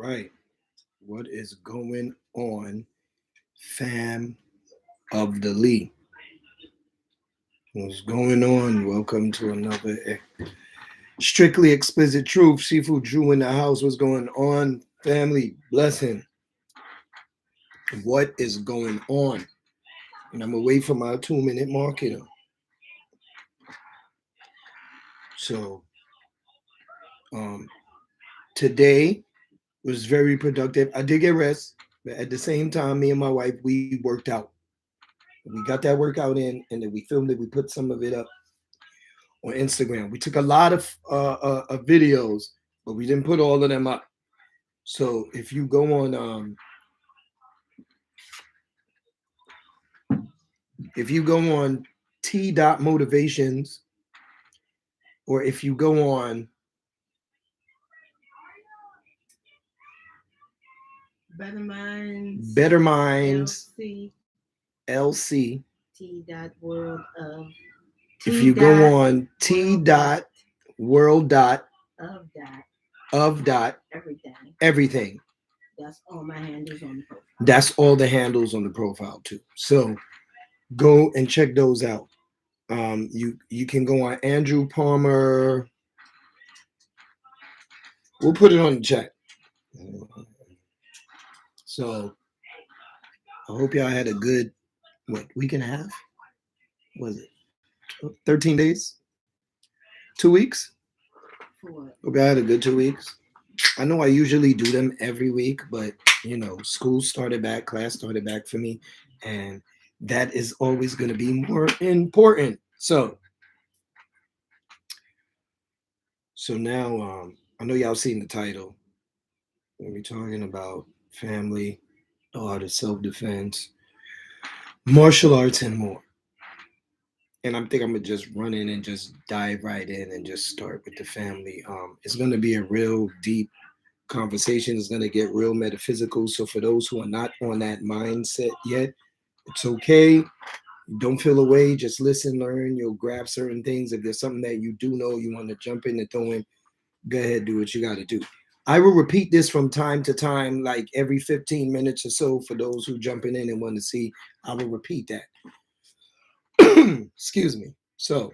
right. What is going on, fam of the Lee? What's going on? Welcome to another Strictly Explicit Truth. Seafood Drew in the house. What's going on, family? Blessing. What is going on? And I'm away from my 2 minute mark, So, um, today was very productive. I did get rest, but at the same time, me and my wife, we worked out. We got that workout in, and then we filmed it. We put some of it up on Instagram. We took a lot of videos, but we didn't put all of them up. So if you go on T dot motivations, or if you go on Better Minds LC, T dot world of if you go on T dot world dot of dot everything. everything. That's all my handles on the profile. That's all the handles on the profile too. So go and check those out. You can go on Andrew Palmer. We'll put it on the chat. So I hope y'all had a good week and a half? Was it 13 days? 2 weeks? For Hope y'all had a good 2 weeks. I know I usually do them every week, but school started back, class started back for me, and that is always going to be more important. So now I know y'all seen the title. We're talking about family, the art of self-defense, martial arts, and more. And I think I'm gonna just run in and just dive right in and just start with the family. It's gonna be a real deep conversation. It's gonna get real metaphysical. So for those who are not on that mindset yet, it's okay. Don't feel away. Just listen, learn. You'll grab certain things. If there's something that you do know, you want to jump in and throw in, go ahead, do what you got to do. I will repeat this from time to time, like every 15 minutes or so. For those who jumping in and want to see, I will repeat that. Excuse me. So,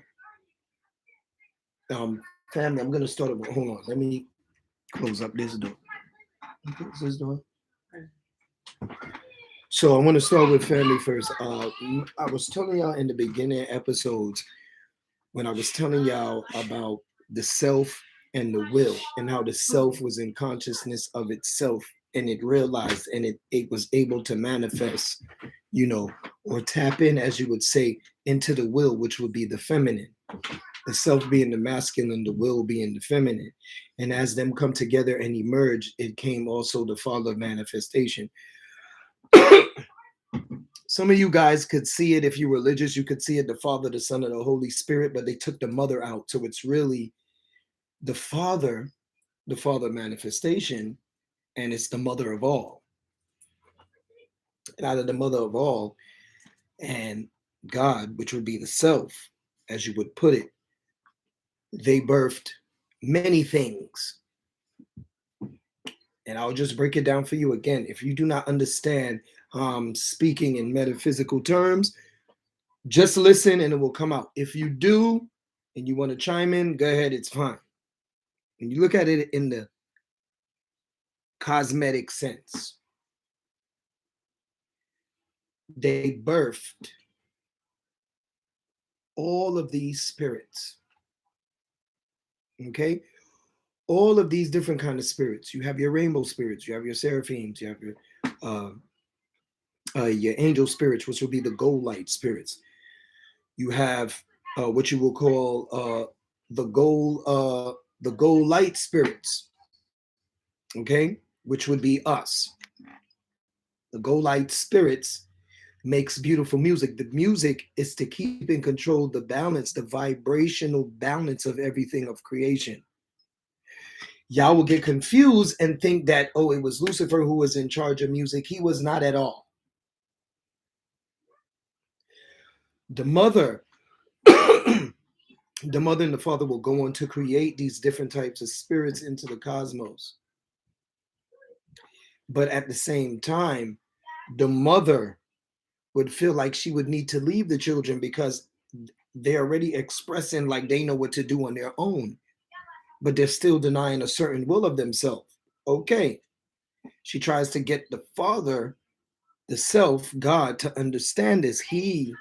family, I'm gonna start over. Hold on, let me close up this door. Close this door. So I want to start with family first. I was telling y'all in the beginning episodes when I was telling y'all about the self and the will, and how the self was in consciousness of itself, and it realized, and it was able to manifest, or tap in, as you would say, into the will, which would be the feminine. The self being the masculine, the will being the feminine. And as them come together and emerge, it came also the father of manifestation. Some of you guys could see it if you're religious. You could see it, the Father, the Son, and the Holy Spirit, but they took the mother out. So it's really the Father manifestation, and it's the mother of all. And out of the mother of all and God, which would be the self, as you would put it, they birthed many things. And I'll just break it down for you again. If you do not understand speaking in metaphysical terms, just listen and it will come out. If you do and you want to chime in, go ahead, it's fine. When you look at it in the cosmetic sense, they birthed all of these spirits. Okay? All of these different kind of spirits. You have your rainbow spirits, you have your seraphims, you have your angel spirits, which will be the gold light spirits. You have what you will call the gold light spirits, okay, which would be us. The gold light spirits makes beautiful music. The music is to keep in control the balance, the vibrational balance of everything of creation. Y'all will get confused and think that, oh, it was Lucifer who was in charge of music. He was not at all. The mother the mother and the father will go on to create these different types of spirits into the cosmos. But at the same time, the mother would feel like she would need to leave the children because they're already expressing like they know what to do on their own, but they're still denying a certain will of themselves. Okay. She tries to get the father, the self, God, to understand this. He,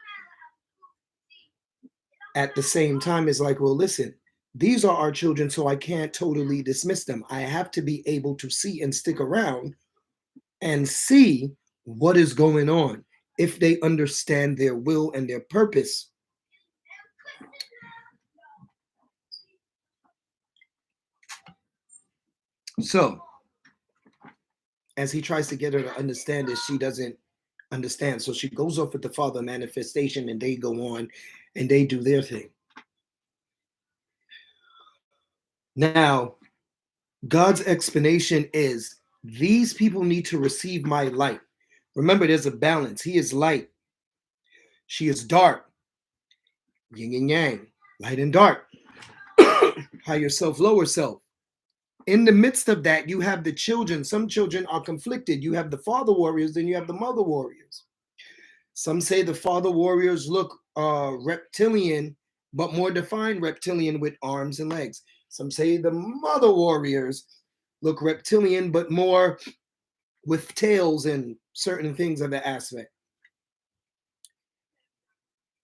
at the same time, is like, well, listen, these are our children, so I can't totally dismiss them. I have to be able to see and stick around and see what is going on if they understand their will and their purpose. So, as he tries to get her to understand this, she doesn't understand. So she goes off with the father manifestation and they go on and they do their thing. Now, God's explanation is these people need to receive my light. Remember, there's a balance. He is light. She is dark. Yin and yang, light and dark. Higher self, lower self. In the midst of that, you have the children. Some children are conflicted. You have the father warriors, then you have the mother warriors. Some say the father warriors look reptilian, but more defined reptilian with arms and legs. Some say the mother warriors look reptilian, but more with tails and certain things of the aspect.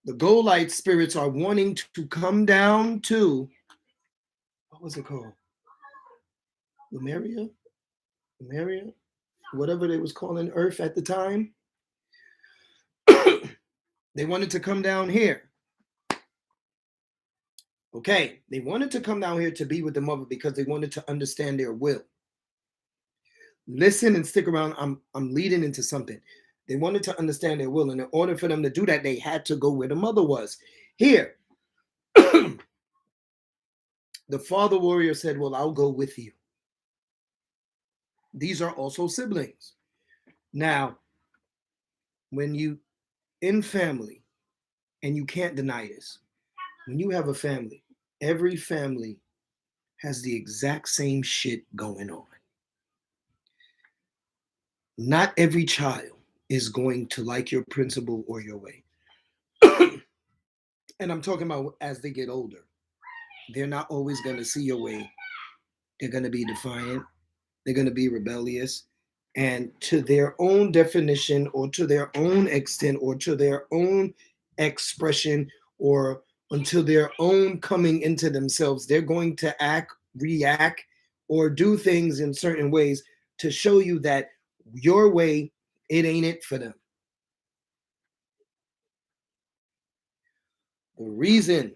The Golite spirits are wanting to come down to, what was it called? Lemuria? Lemuria? Whatever they was calling Earth at the time. They wanted to come down here. Okay, they wanted to come down here to be with the mother because they wanted to understand their will. Listen and stick around. I'm leading into something. They wanted to understand their will, and in order for them to do that, they had to go where the mother was. Here, the father warrior said, well, I'll go with you. These are also siblings. Now, when you in family, and you can't deny this, when you have a family, every family has the exact same shit going on. Not every child is going to like your principle or your way. And I'm talking about as they get older. They're not always going to see your way. They're going to be defiant. They're going to be rebellious. And to their own definition or to their own extent or to their own expression or until their own coming into themselves, they're going to act, react, or do things in certain ways to show you that your way, it ain't it for them. The reason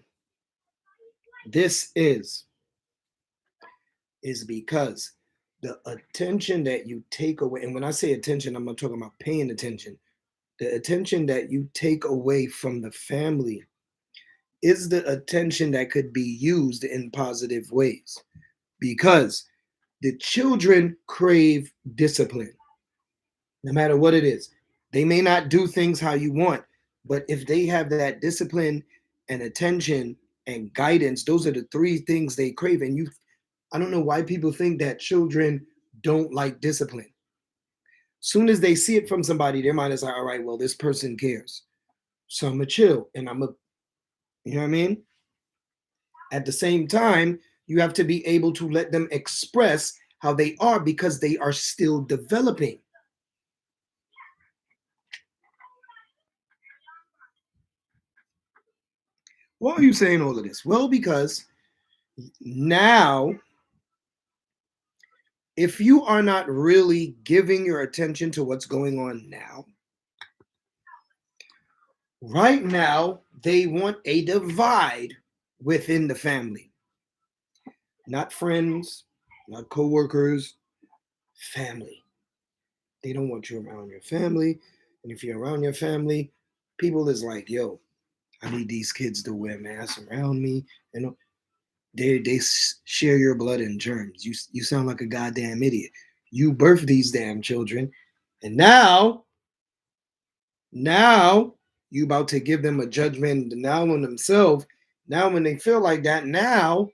this is because the attention that you take away, and when I say attention, I'm not talking about paying attention. The attention that you take away from the family is the attention that could be used in positive ways because the children crave discipline, no matter what it is. They may not do things how you want, but if they have that discipline and attention and guidance, those are the three things they crave. And I don't know why people think that children don't like discipline. Soon as they see it from somebody, their mind is like, all right, well, this person cares. So I'm gonna chill and you know what I mean? At the same time, you have to be able to let them express how they are because they are still developing. Why are you saying all of this? Well, because now, if you are not really giving your attention to what's going on now, right now, they want a divide within the family. Not friends, not co-workers, family. They don't want you around your family. And if you're around your family, people is like, yo, I need these kids to wear masks around me. And they share your blood and germs. You sound like a goddamn idiot. You birthed these damn children. And now you about to give them a judgment now on themselves. Now when they feel like that, now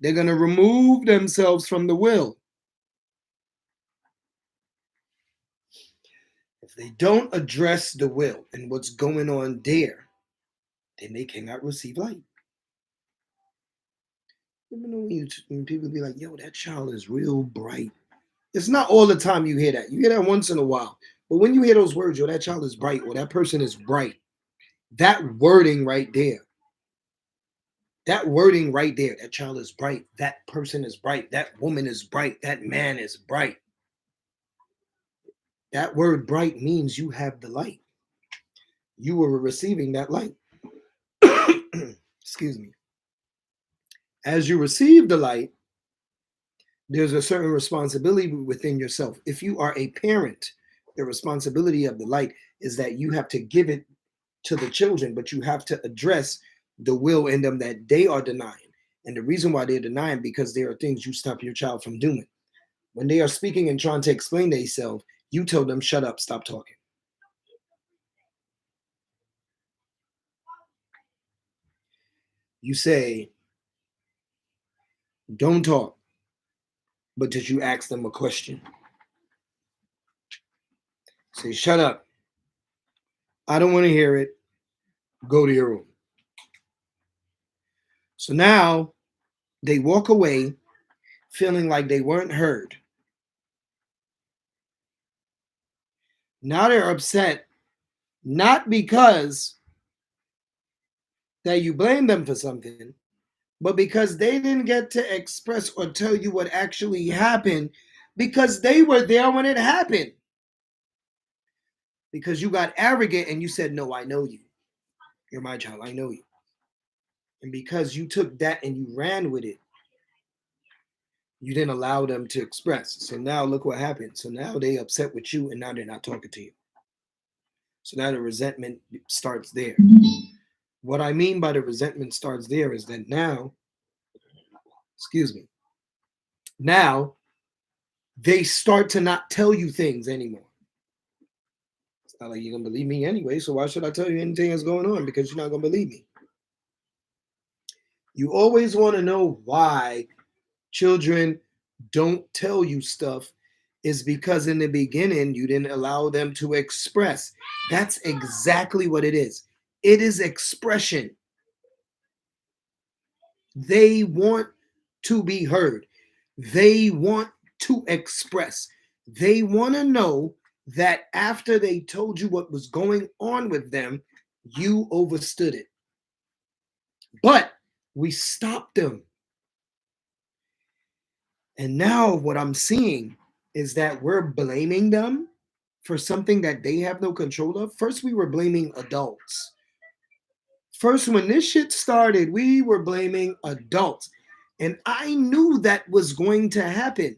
they're going to remove themselves from the will. If they don't address the will and what's going on there, then they cannot receive light. You know when people be like, yo, that child is real bright. It's not all the time you hear that. You hear that once in a while. But when you hear those words, yo, that child is bright, or that person is bright, that wording right there, that child is bright, that person is bright, that woman is bright, that man is bright. That word bright means you have the light. You were receiving that light. Excuse me. As you receive the light, there's a certain responsibility within yourself. If you are a parent, the responsibility of the light is that you have to give it to the children, but you have to address the will in them that they are denying. And the reason why they're denying, because there are things you stop your child from doing. When they are speaking and trying to explain themselves, you tell them, shut up, stop talking. You say, don't talk, but did you ask them a question? Say, shut up. I don't want to hear it. Go to your room. So now they walk away feeling like they weren't heard. Now they're upset, not because that you blame them for something, but because they didn't get to express or tell you what actually happened, because they were there when it happened. Because you got arrogant and you said, no, I know you. You're my child. I know you. And because you took that and you ran with it, you didn't allow them to express. So now look what happened. So now they upset with you and now they're not talking to you. So now the resentment starts there. What I mean by the resentment starts there is that now, now they start to not tell you things anymore. It's not like you're going to believe me anyway, so why should I tell you anything that's going on? Because you're not going to believe me. You always want to know why children don't tell you stuff is because in the beginning you didn't allow them to express. That's exactly what it is. It is expression. They want to be heard. They want to express. They want to know that after they told you what was going on with them, you overstood it. But we stopped them. And now what I'm seeing is that we're blaming them for something that they have no control of. First, we were blaming adults. First, when this shit started, we were blaming adults. And I knew that was going to happen.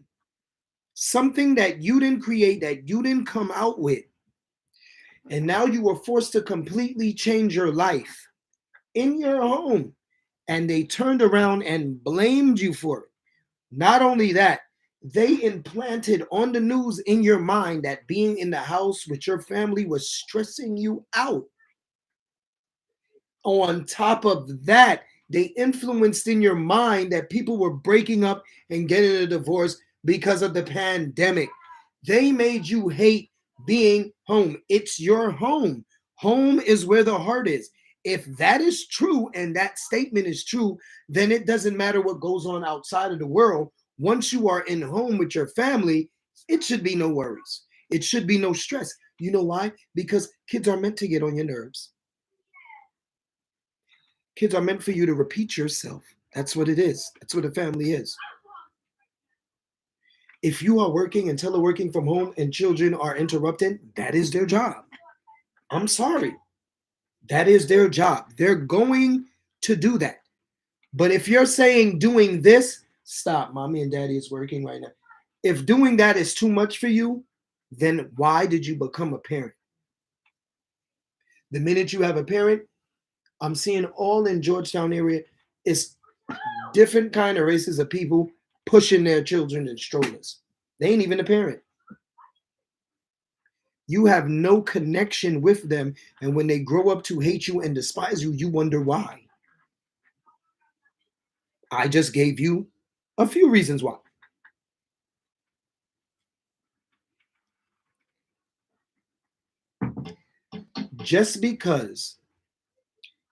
Something that you didn't create, that you didn't come out with. And now you were forced to completely change your life in your home. And they turned around and blamed you for it. Not only that, they implanted on the news in your mind that being in the house with your family was stressing you out. On top of that, they influenced in your mind that people were breaking up and getting a divorce because of the pandemic. They made you hate being home. It's your home. Home is where the heart is. If that is true and that statement is true, then it doesn't matter what goes on outside of the world. Once you are in home with your family, it should be no worries. It should be no stress. You know why? Because kids are meant to get on your nerves. Kids are meant for you to repeat yourself. That's what it is. That's what a family is. If you are working and teleworking from home and children are interrupted, that is their job. I'm sorry. That is their job. They're going to do that. But if you're saying doing this, stop. Mommy and daddy is working right now. If doing that is too much for you, then why did you become a parent? The minute you have a parent, I'm seeing all in Georgetown area, it's different kind of races of people pushing their children in strollers. They ain't even a parent. You have no connection with them. And when they grow up to hate you and despise you, you wonder why. I just gave you a few reasons why. Just because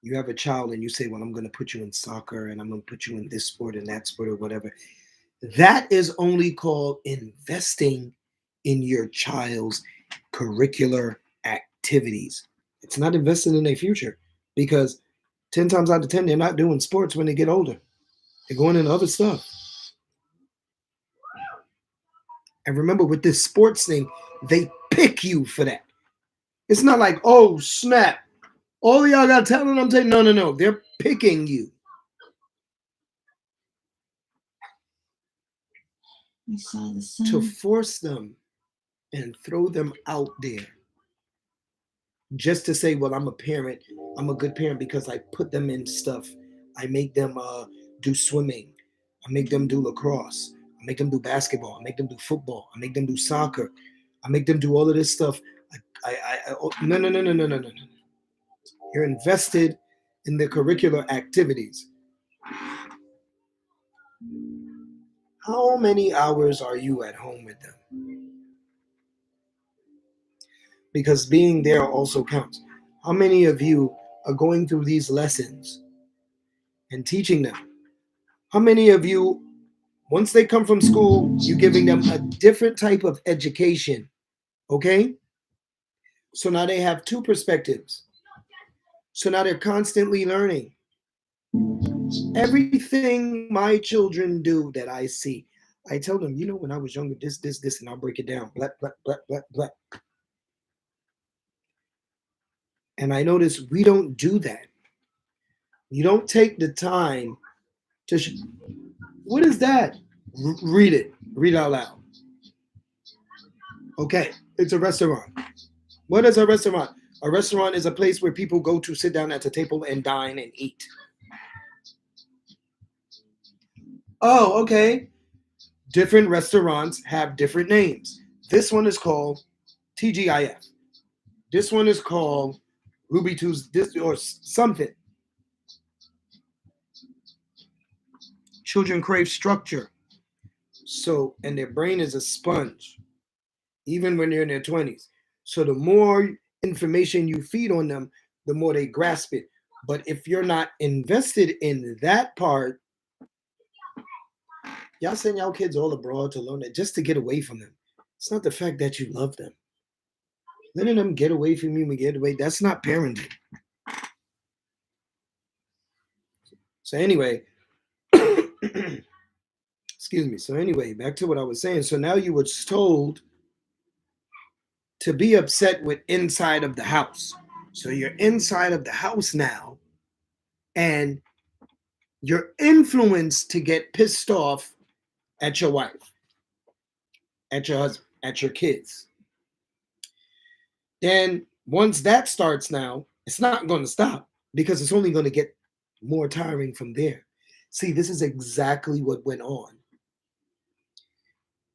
you have a child and you say, well, I'm going to put you in soccer and I'm going to put you in this sport and that sport or whatever, that is only called investing in your child's curricular activities. It's not investing in their future because 10 times out of 10, they're not doing sports when they get older. They're going into other stuff. And remember, with this sports thing, they pick you for that. It's not like, oh, snap. All of y'all got talent. I'm saying, no. They're picking you. We saw the sun. To force them and throw them out there. Just to say, well, I'm a parent. I'm a good parent because I put them in stuff. I make them do swimming. I make them do lacrosse. I make them do basketball. I make them do football. I make them do soccer. I make them do all of this stuff. No. You're invested in the curricular activities. How many hours are you at home with them? Because being there also counts. How many of you are going through these lessons and teaching them? How many of you, once they come from school, you're giving them a different type of education? Okay? So now they have two perspectives. So now they're constantly learning. Everything my children do that I see, I tell them, when I was younger, this, and I'll break it down. Blah, blah, blah, blah, blah. And I notice we don't do that. You don't take the time to. What is that? Read it. Read out loud. Okay, it's a restaurant. What is a restaurant? A restaurant is a place where people go to sit down at the table and dine and eat. Oh, okay. Different restaurants have different names. This one is called TGIF. This one is called Ruby Tuesday, this or something. Children crave structure. So, and their brain is a sponge, even when they're in their 20s. So the more information you feed on them, the more they grasp it. But if you're not invested in that part, y'all send y'all kids all abroad to learn it just to get away from them. It's not the fact that you love them. Letting them get away from you and get away, that's not parenting. So anyway, excuse me. So anyway, back to what I was saying. So now you were told to be upset with inside of the house. So you're inside of the house now, and you're influenced to get pissed off at your wife, at your husband, at your kids. Then once that starts now, it's not going to stop because it's only going to get more tiring from there. See, this is exactly what went on.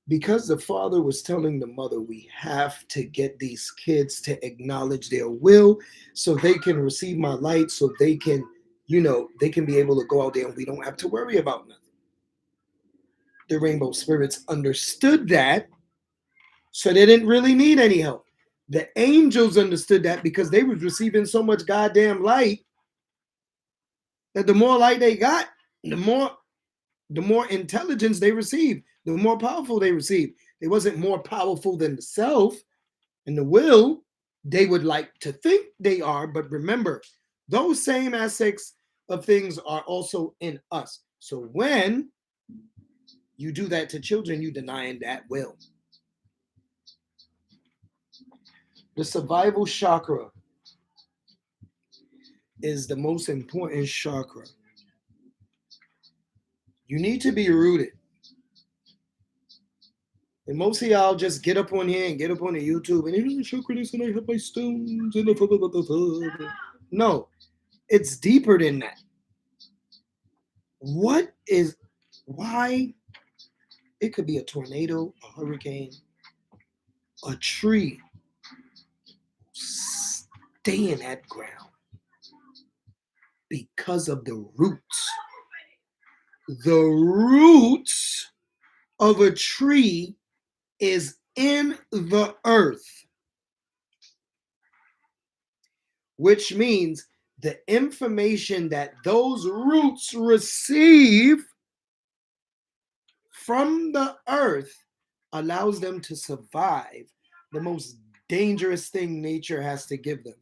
Because the father was telling the mother, we have to get these kids to acknowledge their will so they can receive my light, so they can, they can be able to go out there and we don't have to worry about nothing. The rainbow spirits understood that, so they didn't really need any help. The angels understood that because they was receiving so much goddamn light that the more light they got, the more intelligence they received, the more powerful they received. They wasn't more powerful than the self and the will. They would like to think they are, but remember, those same aspects of things are also in us. So when you do that to children, you denying that will. The survival chakra is the most important chakra. You need to be rooted. And most of y'all just get up on here and get up on the YouTube and here's the chakra this and I have my stones and no, it's deeper than that. Why? It could be a tornado, a hurricane, a tree. Stay in that ground because of the roots. The roots of a tree is in the earth. which means the information that those roots receive from the earth allows them to survive the most dangerous thing nature has to give them,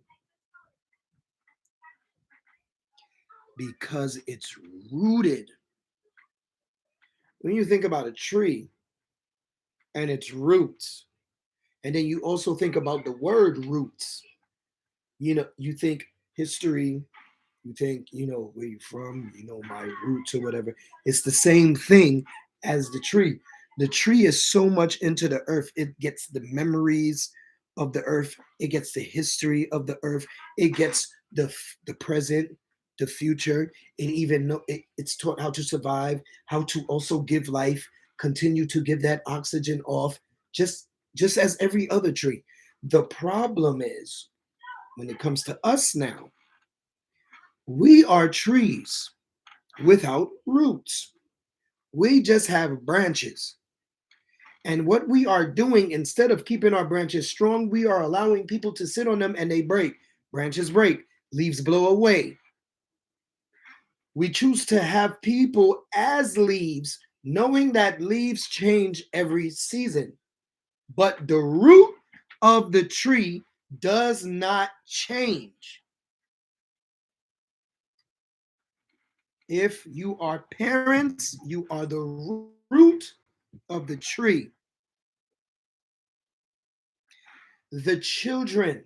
because it's rooted. When you think about a tree and its roots, and then you also think about the word roots, you think history, you think, where you're from, my roots or whatever. It's the same thing as the tree. The tree is so much into the earth. It gets the memories of the earth. It gets the history of the earth. It gets the present, the future. It's taught how to survive, how to also give life, continue to give that oxygen off, just as every other tree. The problem is when it comes to us now, we are trees without roots. We just have branches. And what we are doing, instead of keeping our branches strong, we are allowing people to sit on them and they break. Branches break, leaves blow away. We choose to have people as leaves, knowing that leaves change every season. But the root of the tree does not change. If you are parents, you are the root of the tree. The children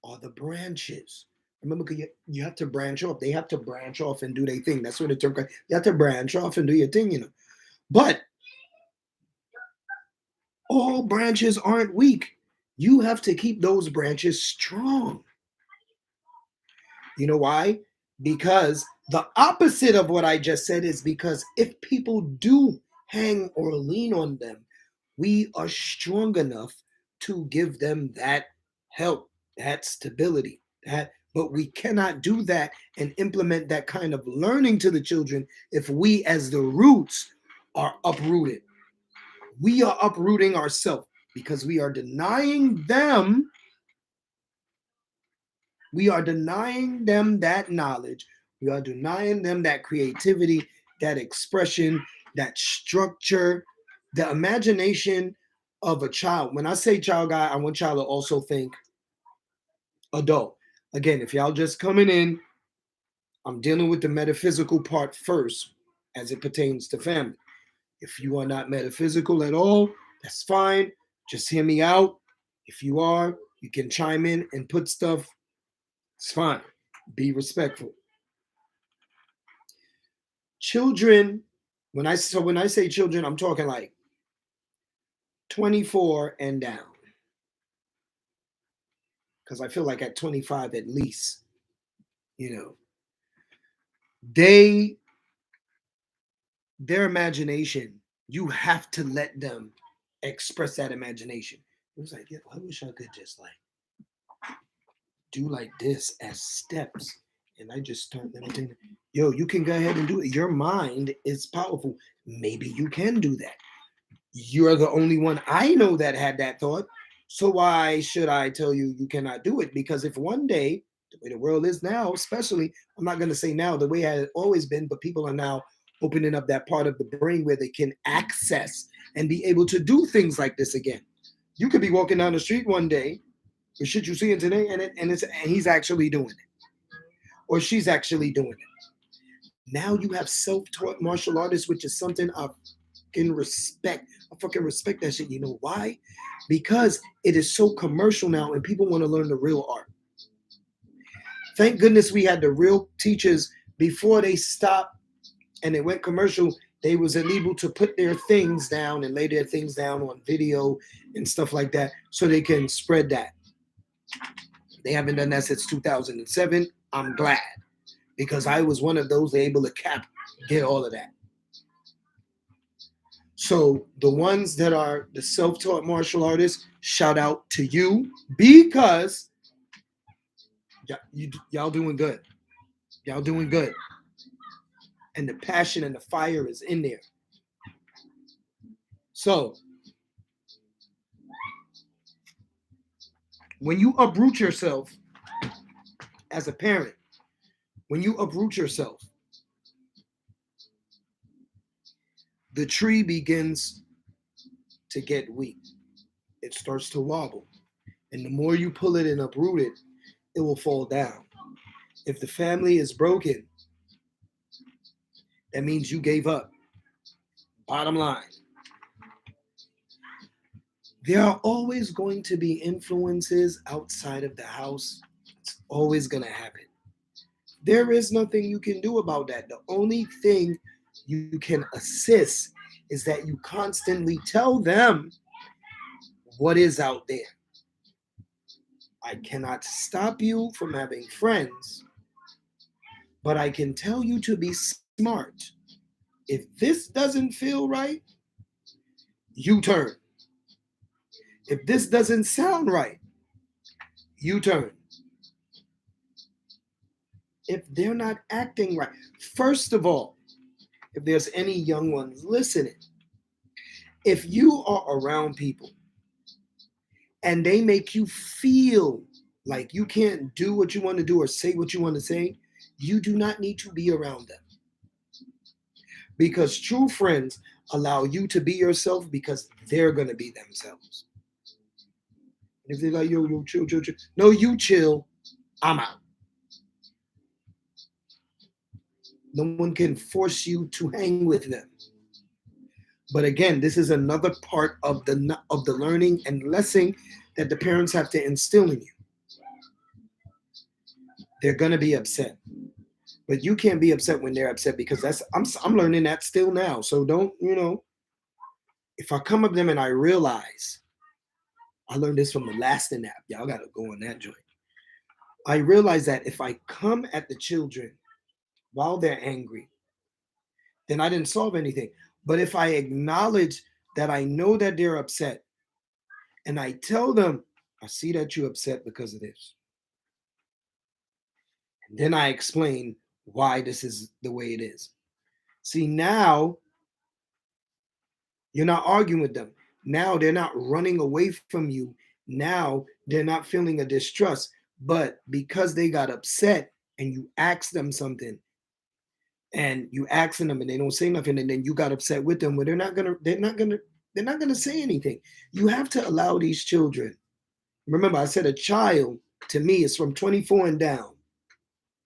are the branches. Remember, you have to branch off. They have to branch off and do their thing. That's what the term. You have to branch off and do your thing. But all branches aren't weak. You have to keep those branches strong. You know why? Because the opposite of what I just said is because if people do hang or lean on them, we are strong enough to give them that help, that stability, but we cannot do that and implement that kind of learning to the children if we as the roots are uprooted. We are uprooting ourselves because we are denying them that knowledge. We are denying them that creativity, that expression, that structure, the imagination of a child. When I say child guy, I want y'all to also think adult. Again, if y'all just coming in, I'm dealing with the metaphysical part first as it pertains to family. If you are not metaphysical at all, that's fine. Just hear me out. If you are, you can chime in and put stuff. It's fine. Be respectful. Children, when I say children, I'm talking like 24 and down. Because I feel like at 25 at least, they their imagination, you have to let them express that imagination. It was like, yeah, I wish I could just like do like this as steps. And I just start them thinking, yo, you can go ahead and do it. Your mind is powerful. Maybe you can do that. You're the only one I know that had that thought. So why should I tell you you cannot do it? Because if one day, the way the world is now, especially, I'm not going to say now the way it has always been, but people are now opening up that part of the brain where they can access and be able to do things like this again. You could be walking down the street one day, the shit you see today, and he's actually doing it, or she's actually doing it. Now you have self-taught martial artists, which is something I fucking respect. I fucking respect that shit. You know why? Because it is so commercial now, and people want to learn the real art. Thank goodness we had the real teachers before they stopped and they went commercial. They was able to put their things down and lay their things down on video and stuff like that, so they can spread that. They haven't done that since 2007. I'm glad, because I was one of those able to get all of that. So the ones that are the self-taught martial artists, shout out to you, because y'all doing good. Y'all doing good. And the passion and the fire is in there. So When you uproot yourself as a parent, when you uproot yourself, the tree begins to get weak. It starts to wobble. And the more you pull it and uproot it, it will fall down. If the family is broken, that means you gave up. Bottom line. There are always going to be influences outside of the house. It's always going to happen. There is nothing you can do about that. The only thing you can assist is that you constantly tell them what is out there. I cannot stop you from having friends, but I can tell you to be smart. If this doesn't feel right, you turn. If this doesn't sound right, you turn. If they're not acting right, first of all, if there's any young ones listening, if you are around people and they make you feel like you can't do what you want to do or say what you want to say, you do not need to be around them. Because true friends allow you to be yourself because they're going to be themselves. If they're like, yo, chill, chill, chill. No, you chill. I'm out. No one can force you to hang with them. But again, this is another part of the learning and lesson that the parents have to instill in you. They're going to be upset. But you can't be upset when they're upset because I'm learning that still now. So don't, if I come up to them and I realize, I learned this from the Lasting app. Y'all got to go on that joint. I realize that if I come at the children while they're angry, then I didn't solve anything. But if I acknowledge that I know that they're upset and I tell them, I see that you're upset because of this. And then I explain why this is the way it is. See, now you're not arguing with them. Now they're not running away from you. Now they're not feeling a distrust. But because they got upset and you asked them something and you asking them and they don't say nothing and then you got upset with them, well, they're not gonna say anything. You have to allow these children. Remember, I said a child to me is from 24 and down.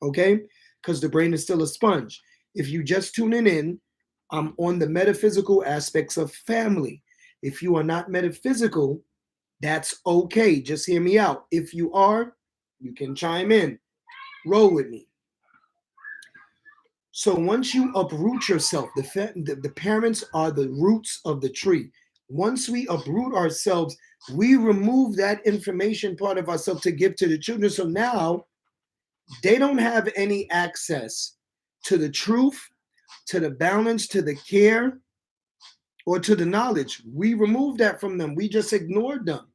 Okay? Because the brain is still a sponge. If you just tuning in, I'm on the metaphysical aspects of family. If you are not metaphysical, that's okay. Just hear me out. If you are, you can chime in. Roll with me. So once you uproot yourself, the parents are the roots of the tree. Once we uproot ourselves, we remove that information part of ourselves to give to the children. So now they don't have any access to the truth, to the balance, to the care, or to the knowledge. We removed that from them. We just ignored them.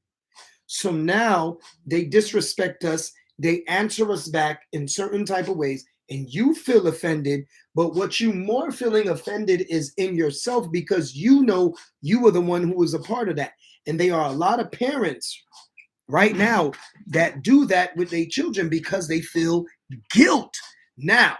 So now they disrespect us. They answer us back in certain type of ways, and you feel offended. But what you more feeling offended is in yourself because you know you were the one who was a part of that. And there are a lot of parents right now that do that with their children because they feel guilt. Now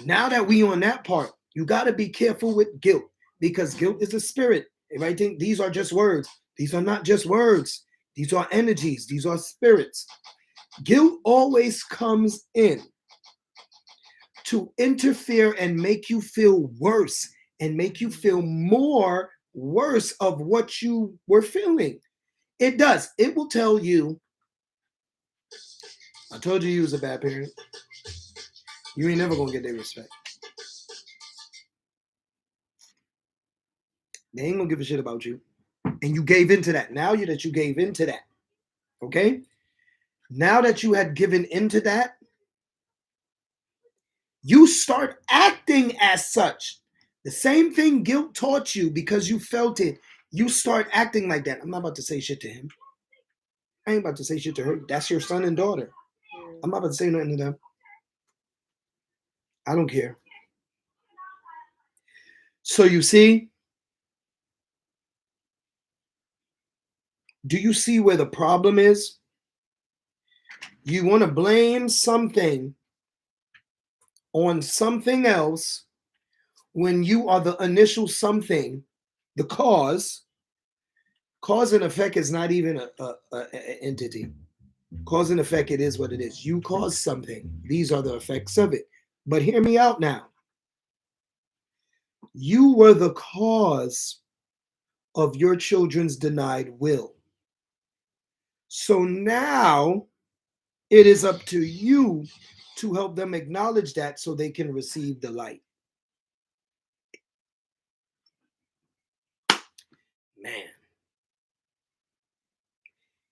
that we on that part, you got to be careful with guilt because guilt is a spirit. If I think these are just words, these are not just words. These are energies. These are spirits. Guilt always comes in to interfere and make you feel worse and make you feel more worse of what you were feeling. It does. It will tell you, I told you was a bad parent. You ain't never going to get their respect. They ain't going to give a shit about you. And you gave into that. Now that you gave into that, okay? Now that you had given into that, you start acting as such. The same thing guilt taught you because you felt it. You start acting like that. I'm not about to say shit to him. I ain't about to say shit to her. That's your son and daughter. I'm not about to say nothing to them. I don't care. So you see, do you see where the problem is? You want to blame something on something else when you are the initial something, the cause. Cause and effect is not even a entity. Cause and effect, it is what it is. You cause something. These are the effects of it. But hear me out now. You were the cause of your children's denied will. So now it is up to you to help them acknowledge that so they can receive the light. Man,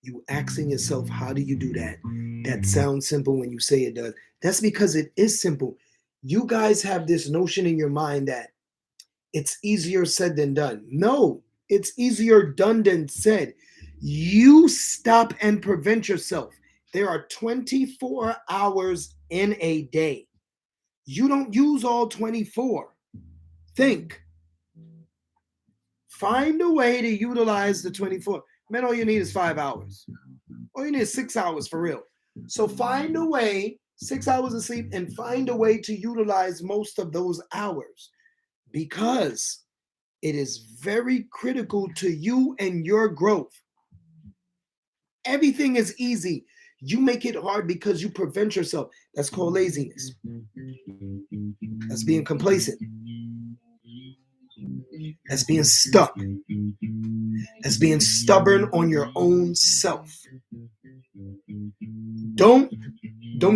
you asking yourself, how do you do that? That sounds simple when you say it does. That's because it is simple. You guys have this notion in your mind that it's easier said than done. No, it's easier done than said. You stop and prevent yourself. There are 24 hours in a day. You don't use all 24. Think. Find a way to utilize the 24. Man, all you need is 5 hours. All you need is 6 hours for real. So find a way, 6 hours of sleep, and find a way to utilize most of those hours because it is very critical to you and your growth. Everything is easy. You make it hard because you prevent yourself. That's called laziness. That's being complacent. That's being stuck. That's being stubborn on your own self. Don't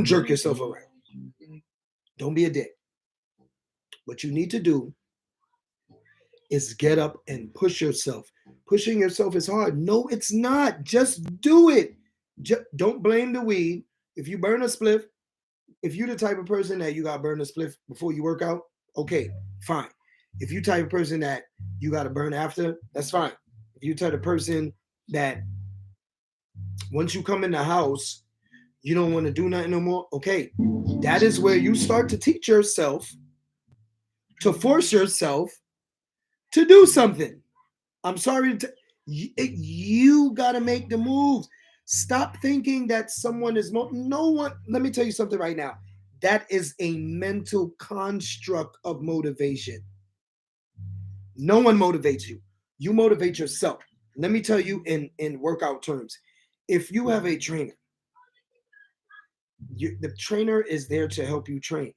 jerk yourself around. Don't be a dick. What you need to do is get up and push yourself. Pushing yourself is hard. No, it's not. Just do it. Don't blame the weed. If you burn a spliff, if you're the type of person that you got to burn a spliff before you work out, okay, fine. If you're the type of person that you got to burn after, that's fine. If you're the type of person that once you come in the house, you don't want to do nothing no more, okay. That is where you start to teach yourself, to force yourself to do something. I'm sorry to you got to make the moves. Stop thinking that someone is no one. Let me tell you something right now. That is a mental construct of motivation. No one motivates you. You motivate yourself. Let me tell you in workout terms. If you have a trainer, the trainer is there to help you train.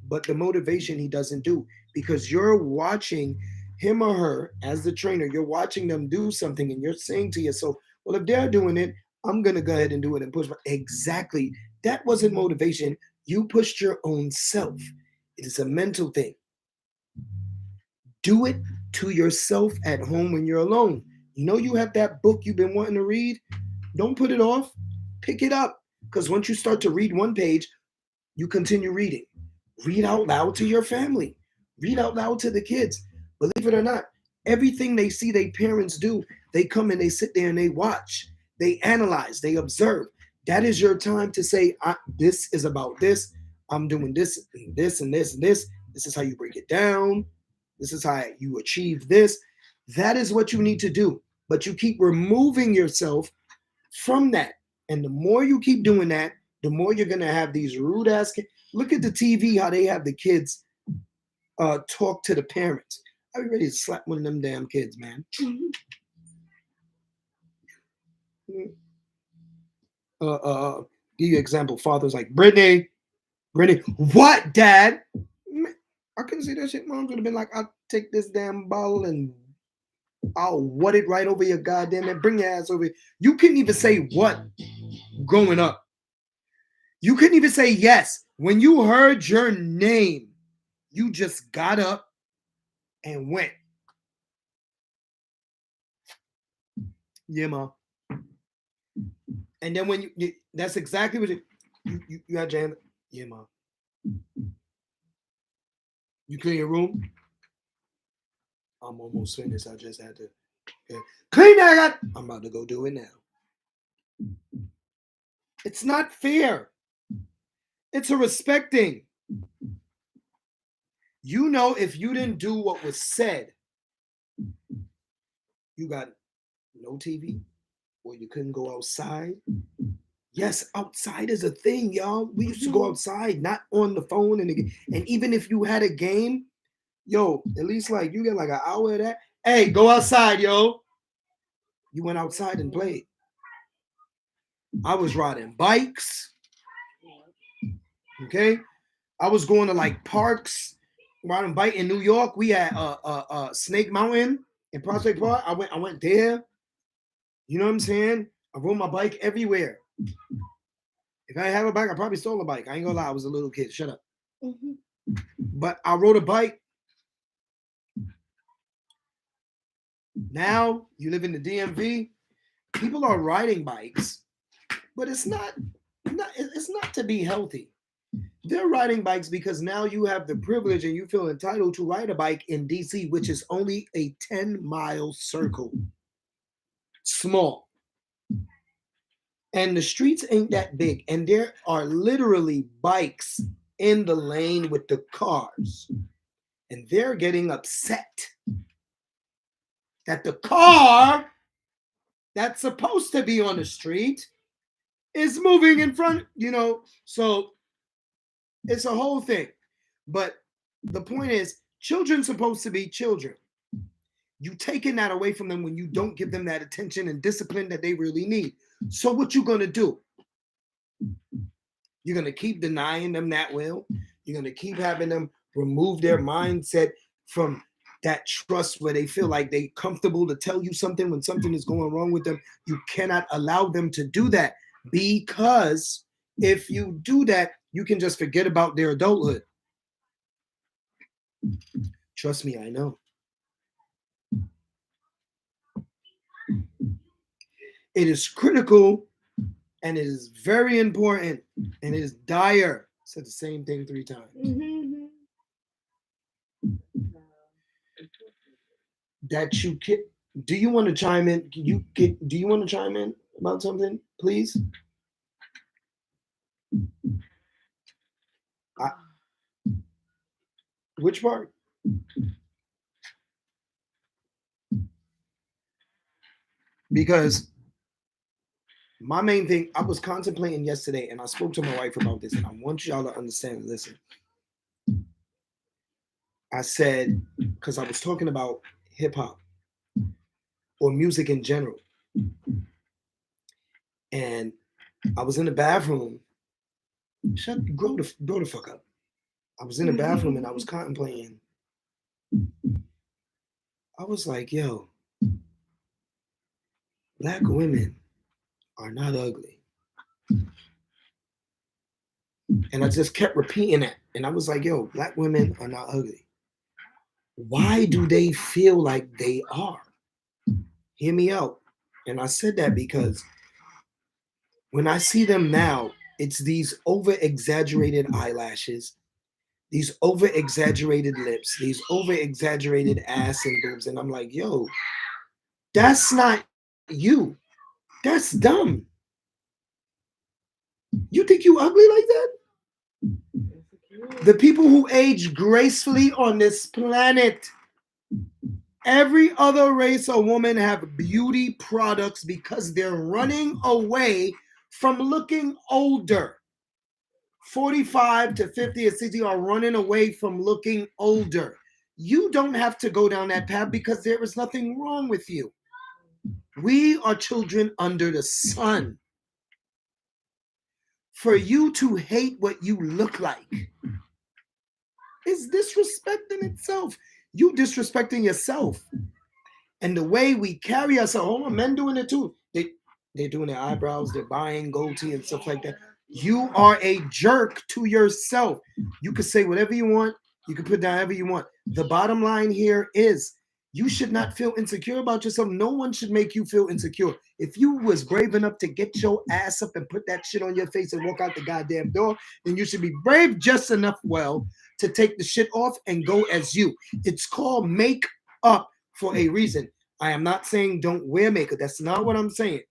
But the motivation he doesn't do because you're watching him or her as the trainer, you're watching them do something and you're saying to yourself, well, if they're doing it, I'm going to go ahead and do it and push. Exactly. That wasn't motivation. You pushed your own self. It is a mental thing. Do it to yourself at home when you're alone. You know, you have that book you've been wanting to read. Don't put it off. Pick it up. Because once you start to read one page, you continue reading. Read out loud to your family. Read out loud to the kids. Believe it or not, everything they see their parents do, they come and they sit there and they watch. They analyze, they observe. That is your time to say, this is about this. I'm doing this and this and this and this. This is how you break it down. This is how you achieve this. That is what you need to do. But you keep removing yourself from that. And the more you keep doing that, the more you're going to have these rude ass kids. Look at the TV, how they have the kids talk to the parents. I'd be ready to slap one of them damn kids, man. Give you an example. Father's like, Brittany, what, Dad? I couldn't see that shit. Mom would have been like, I'll take this damn bottle and I'll what it right over your goddamn head. Bring your ass over here. You couldn't even say what growing up. You couldn't even say yes. When you heard your name, you just got up and went. Yeah, Mom. And then when you that's exactly what you had your hand. Yeah, Mom. You clean your room? I'm almost finished. I just had to clean that. I'm about to go do it now. It's not fair. It's a respecting. You know, if you didn't do what was said, you got no TV, or you couldn't go outside. Yes, outside is a thing, y'all. We used to go outside, not on the phone, and even if you had a game, yo, at least like you get like an hour of that. Hey, go outside, yo. You went outside and played. I was riding bikes. Okay, I was going to like parks, riding bike in New York. We had Snake Mountain in Prospect Park. I went there. You know what I'm saying? I rode my bike everywhere. If I have a bike, I probably stole a bike. I ain't gonna lie, I was a little kid. Shut up. But I rode a bike. Now you live in the DMV. People are riding bikes, but it's not to be healthy. They're riding bikes because now you have the privilege and you feel entitled to ride a bike in DC, which is only a 10-mile circle. Small. And the streets ain't that big. And there are literally bikes in the lane with the cars. And they're getting upset that the car that's supposed to be on the street is moving in front, so it's a whole thing. But the point is, children's supposed to be children. You taking that away from them when you don't give them that attention and discipline that they really need. So what you gonna do? You're gonna keep denying them that will. You're gonna keep having them remove their mindset from that trust where they feel like they comfortable to tell you something when something is going wrong with them. You cannot allow them to do that, because if you do that, you can just forget about their adulthood. Trust me, I know. It is critical and it is very important and it is dire. I said the same thing 3 times. That you can. Do you want to chime in? Do you want to chime in about something, please? Which part? Because my main thing, I was contemplating yesterday, and I spoke to my wife about this, and I want y'all to understand. Listen, I said, because I was talking about hip hop or music in general, and I was in the bathroom. Grow the fuck up. I was in the bathroom and I was contemplating. I was like, yo, black women are not ugly. And I just kept repeating that. And I was like, yo, black women are not ugly. Why do they feel like they are? Hear me out. And I said that because when I see them now, it's these over-exaggerated eyelashes, these over-exaggerated lips, these over-exaggerated ass and boobs. And I'm like, yo, that's not you. That's dumb. You think you ugly like that? The people who age gracefully on this planet, every other race or woman have beauty products because they're running away from looking older. 45 to 50 or 60 are running away from looking older. You don't have to go down that path because there is nothing wrong with you. We are children under the sun. For you to hate what you look like is disrespecting itself. You disrespecting yourself. And the way we carry ourselves, hold on, men doing it too. They're doing their eyebrows, they're buying goatee and stuff like that. You are a jerk to yourself. You can say whatever you want. You can put down whatever you want. The bottom line here is you should not feel insecure about yourself. No one should make you feel insecure. If you was brave enough to get your ass up and put that shit on your face and walk out the goddamn door, then you should be brave just enough, to take the shit off and go as you. It's called make up for a reason. I am not saying don't wear makeup. That's not what I'm saying.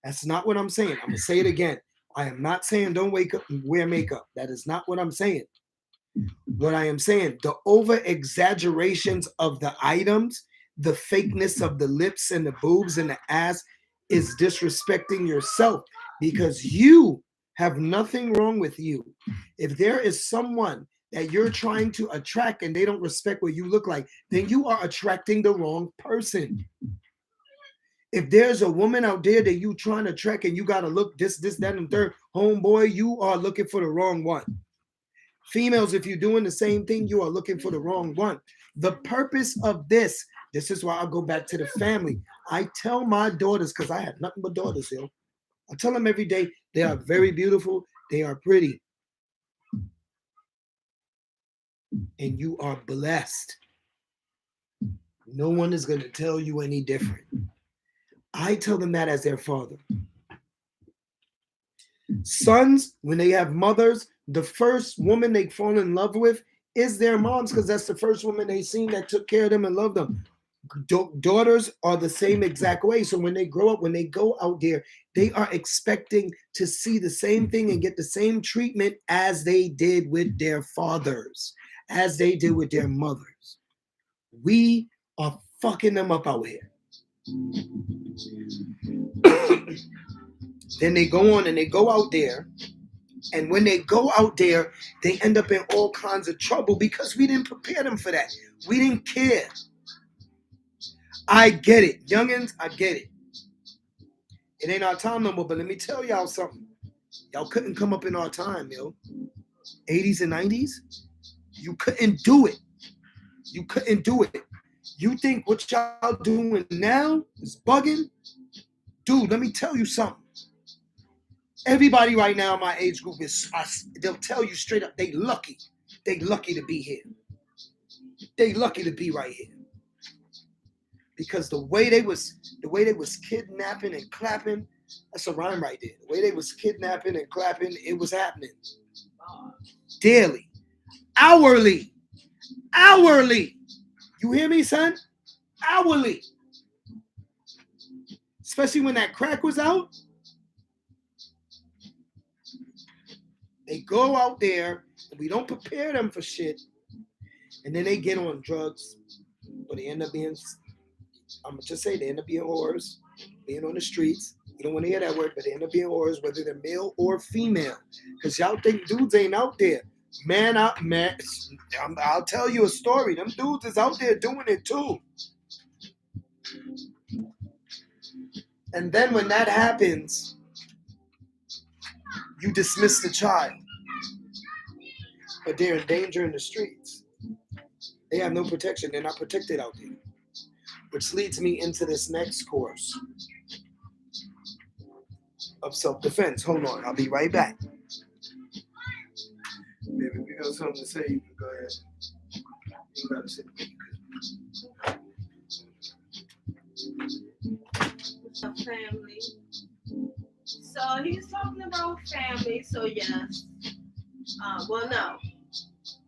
That's not what I'm saying. I'm going to say it again. I am not saying don't wake up and wear makeup. That is not what I'm saying. What I am saying, the over exaggerations of the items, the fakeness of the lips and the boobs and the ass is disrespecting yourself. because you have nothing wrong with you. If there is someone that you're trying to attract and they don't respect what you look like, then you are attracting the wrong person. If there's a woman out there that you trying to attract and you got to look this, that, and third, homeboy, you are looking for the wrong one. Females, if you're doing the same thing, you are looking for the wrong one. The purpose of this is why I go back to the family. I tell my daughters, because I have nothing but daughters, yo. I tell them every day, they are very beautiful, they are pretty, and you are blessed. No one is going to tell you any different. I tell them that as their father. Sons, when they have mothers, the first woman they fall in love with is their moms, because that's the first woman they seen that took care of them and loved them. Daughters are the same exact way. So when they grow up, when they go out there, they are expecting to see the same thing and get the same treatment as they did with their fathers, as they did with their mothers. We are fucking them up out here. Then they go on and they go out there. And when they go out there, they end up in all kinds of trouble because we didn't prepare them for that. We didn't care. I get it. Youngins, I get it. It ain't our time no more, but let me tell y'all something. Y'all couldn't come up in our time, yo. 80s and 90s, you couldn't do it. You couldn't do it. You think what y'all doing now is bugging? Dude, let me tell you something. Everybody right now in my age group they'll tell you straight up, they lucky. They lucky to be here. They lucky to be right here. Because the way they was kidnapping and clapping, that's a rhyme right there. The way they was kidnapping and clapping, it was happening. Daily. Hourly. You hear me, son? Hourly. Especially when that crack was out. They go out there, and we don't prepare them for shit, and then they get on drugs, but they end up being, I'm going to just say, they end up being whores, being on the streets. You don't want to hear that word, but they end up being whores, whether they're male or female, because y'all think dudes ain't out there. Man, I'll tell you a story. Them dudes is out there doing it too. And then when that happens, you dismiss the child. But they're in danger in the streets. They have no protection. They're not protected out there. Which leads me into this next course of self-defense. Hold on, I'll be right back. Baby, if you got something to say, you can go ahead. You gotta say family. So he's talking about family. So yes. Well, no.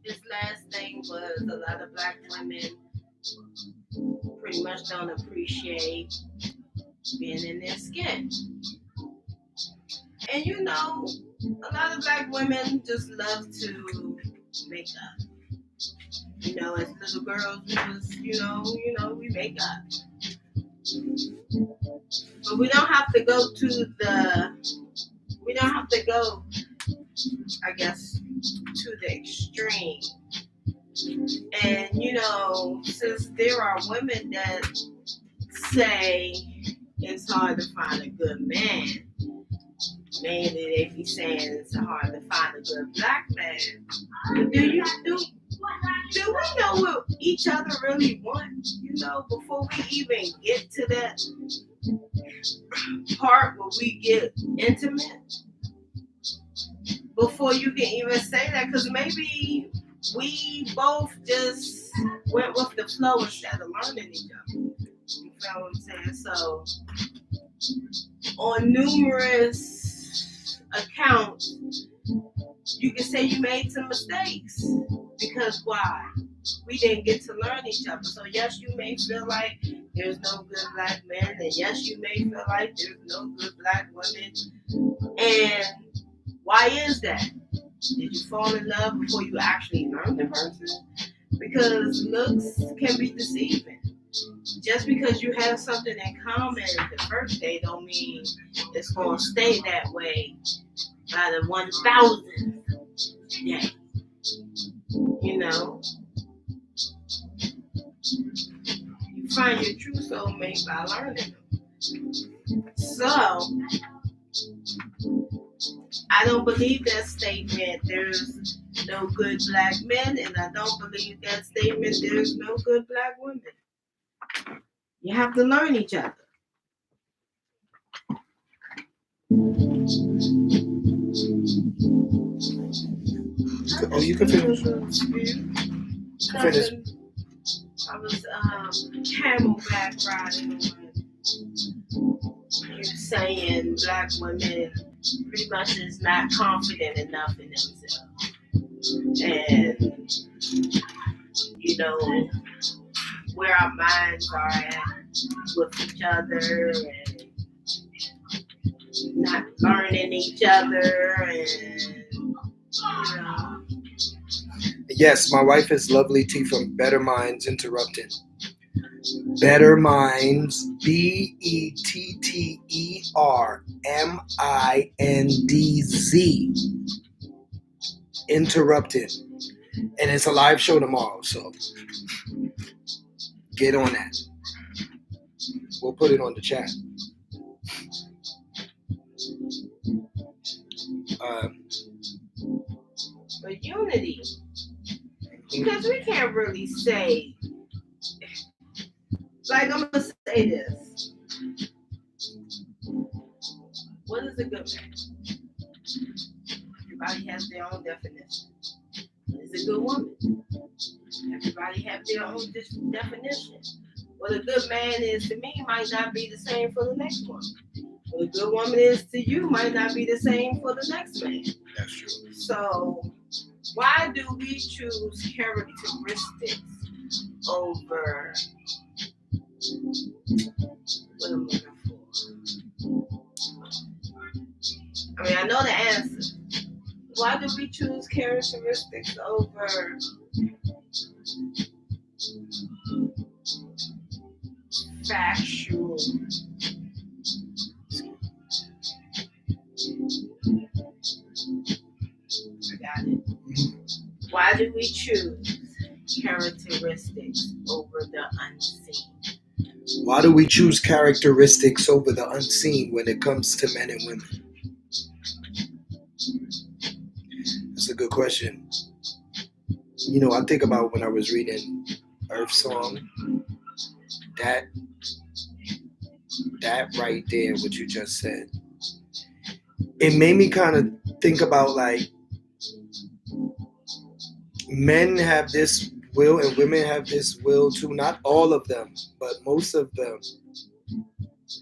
His last thing was a lot of black women pretty much don't appreciate being in their skin. And you know, a lot of black women just love to make up. You know, as little girls, we was, we make up. But we don't have to go I guess, to the extreme. And, since there are women that say it's hard to find a good man, mainly they be saying it's hard to find a good black man. But do we know what each other really want? Before we even get to that part where we get intimate, before you can even say that, because maybe we both just went with the flow instead of learning each other. You feel what I'm saying? So, on numerous accounts, you can say you made some mistakes. Because why? We didn't get to learn each other. So yes, you may feel like there's no good black men, and yes, you may feel like there's no good black women. And why is that? Did you fall in love before you actually learned the person? Because looks can be deceiving. just because you have something in common the first day don't mean it's going to stay that way by the 1,000th day. You know, you find your true soulmate by learning them. So, I don't believe that statement, there's no good black men, and I don't believe that statement, there's no good black women. You have to learn each other. Oh, you can finish. Finish. I was camelback riding on you saying black women pretty much is not confident enough in themselves. And, you know, where our minds are at with each other and not learning each other and, you know. Yes, my wife is Lovely T from Better Minds Interrupted. Better Minds, BETTERMINDZ. Interrupted. And it's a live show tomorrow, so get on that. We'll put it on the chat. But unity, because we can't really say, like, I'm gonna say this. What is a good man? Everybody has their own definition. What is a good woman? Everybody have their own definition. What a good man is to me might not be the same for the next one. What a good woman is to you might not be the same for the next man. That's true. So why do we choose characteristics over what I'm looking for? I mean, I know the answer. Why do we choose characteristics over factual? I got it. Why do we choose characteristics over the unseen? Why do we choose characteristics over the unseen when it comes to men and women? That's a good question. You know, I think about when I was reading Earth Song, that right there, what you just said, it made me kind of think about, like, men have this will and women have this will too. Not all of them, but most of them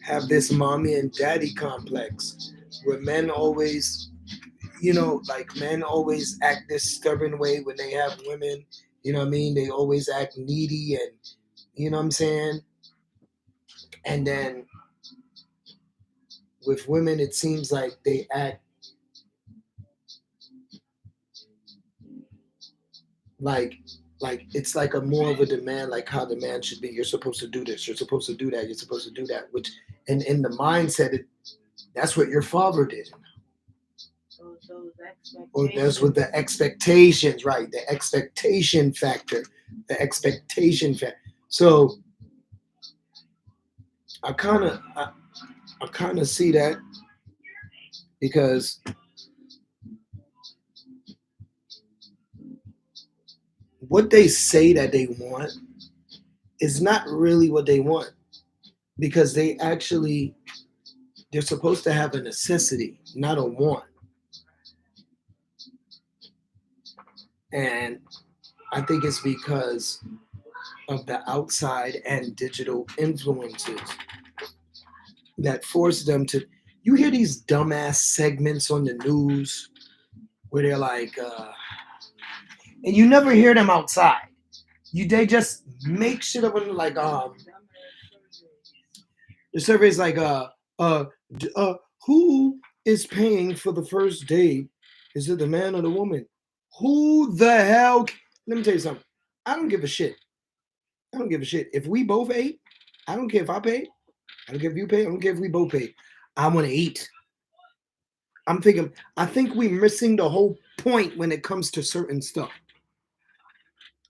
have this mommy and daddy complex where men always, you know, like, men always act this stubborn way when they have women. You know what I mean? They always act needy, and you know what I'm saying? And then with women, it seems like they act like it's like a more of a demand, like how the man should be. You're supposed to do this. You're supposed to do that. You're supposed to do that. Which, and in the mindset, that's what your father did. Or that's what the expectations, right? The expectation factor. The expectation factor. So I kind of see that, because what they say that they want is not really what they want, because they're supposed to have a necessity, not a want. And I think it's because of the outside and digital influences that force them to. You hear these dumbass segments on the news where they're like, and you never hear them outside. They just make shit up and like, the survey is like, who is paying for the first date? Is it the man or the woman? Who the hell? Let me tell you something. I don't give a shit. If we both ate, I don't care if I pay. I don't care if you pay. I don't care if we both pay. I want to eat. I think we're missing the whole point when it comes to certain stuff.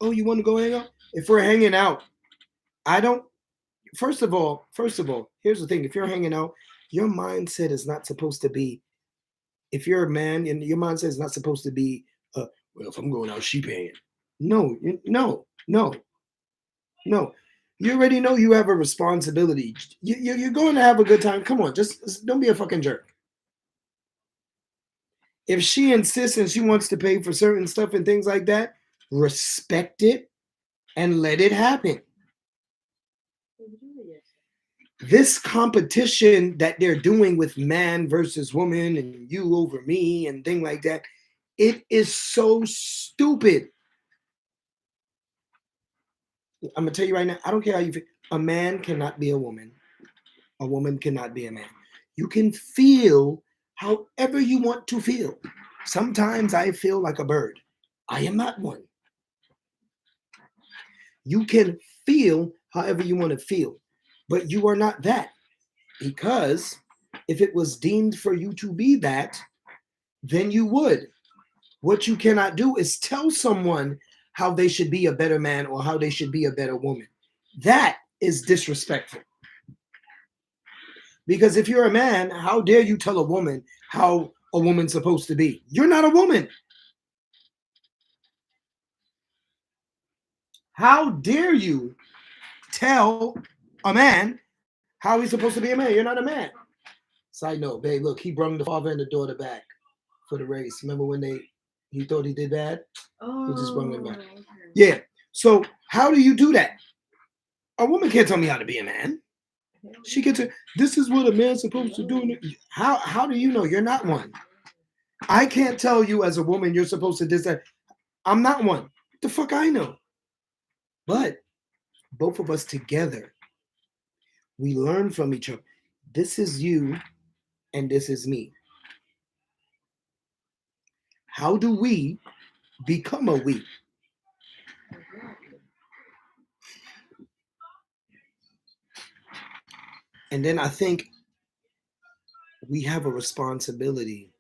Oh, you want to go hang out? If we're hanging out, I don't. First of all, here's the thing: if you're hanging out, your mindset is not supposed to be. If you're a man, and your mindset is not supposed to be, well, if I'm going out, she paying. No, no. You already know you have a responsibility. You're going to have a good time. Come on, just don't be a fucking jerk. If she insists and she wants to pay for certain stuff and things like that, respect it and let it happen. This competition that they're doing with man versus woman and you over me and thing like that, it is so stupid. I'm gonna tell you right now, I don't care how you feel. A man cannot be a woman. A woman cannot be a man. You can feel however you want to feel. Sometimes I feel like a bird. I am not one. You can feel however you want to feel, but you are not that. Because if it was deemed for you to be that, then you would. What you cannot do is tell someone how they should be a better man or how they should be a better woman. That is disrespectful. Because if you're a man, how dare you tell a woman how a woman's supposed to be? You're not a woman. How dare you tell a man how he's supposed to be a man? You're not a man. Side note, babe, look, he brung the father and the daughter back for the race. Remember when he thought he did bad? He just brung them back. Okay. Yeah. So how do you do that? A woman can't tell me how to be a man. She can tell, this is what a man's supposed to do. How do you know? You're not one. I can't tell you as a woman you're supposed to do that. I'm not one. What the fuck I know? But both of us together, we learn from each other. This is you and this is me. How do we become a we? And then I think we have a responsibility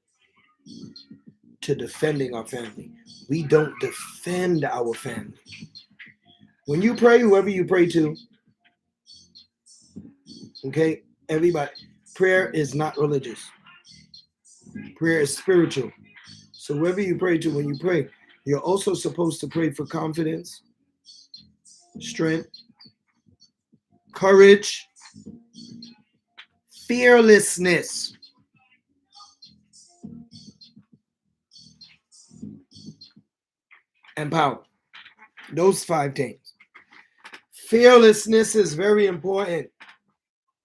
to defending our family. We don't defend our family. When you pray, whoever you pray to, okay, everybody, prayer is not religious. Prayer is spiritual. So whoever you pray to, when you pray, you're also supposed to pray for confidence, strength, courage, fearlessness. And power. Those 5 things. Fearlessness is very important.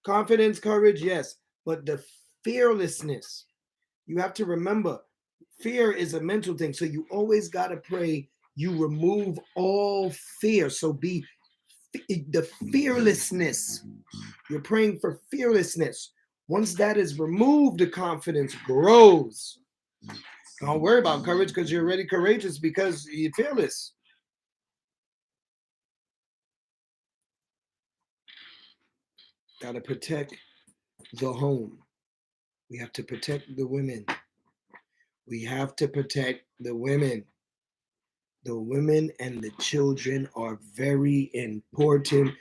Confidence, courage, yes. But the fearlessness, you have to remember, fear is a mental thing. So you always got to pray you remove all fear. So be the fearlessness. You're praying for fearlessness. Once that is removed, the confidence grows. Don't worry about courage because you're already courageous because you're fearless. Got to protect the home. We have to protect the women. We have to protect the women. The women and the children are very important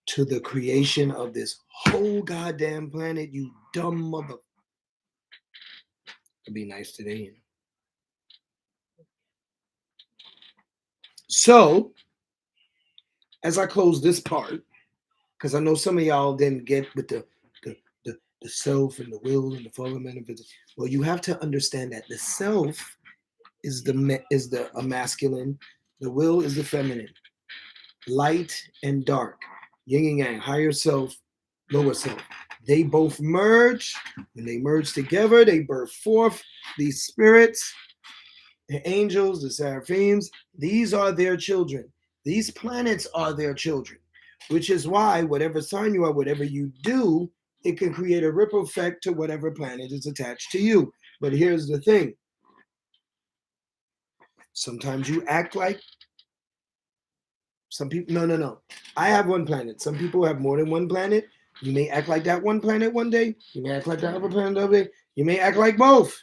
to the creation of this whole goddamn planet, you dumb mother. It'll be nice today, you know. So, as I close this part, because I know some of y'all didn't get with the self and the will and the fulfillment of it. Well, you have to understand that the self is the masculine, the will is the feminine, light and dark, yin and yang, higher self, lower self. They both merge. When they merge together, they birth forth these spirits, the angels, the seraphims. These are their children. These planets are their children, which is why whatever sign you are, whatever you do, it can create a ripple effect to whatever planet is attached to you. But here's the thing. Sometimes you act like Some people, no. I have one planet. Some people have more than one planet. You may act like that one planet one day. You may act like that other planet the other day. You may act like both.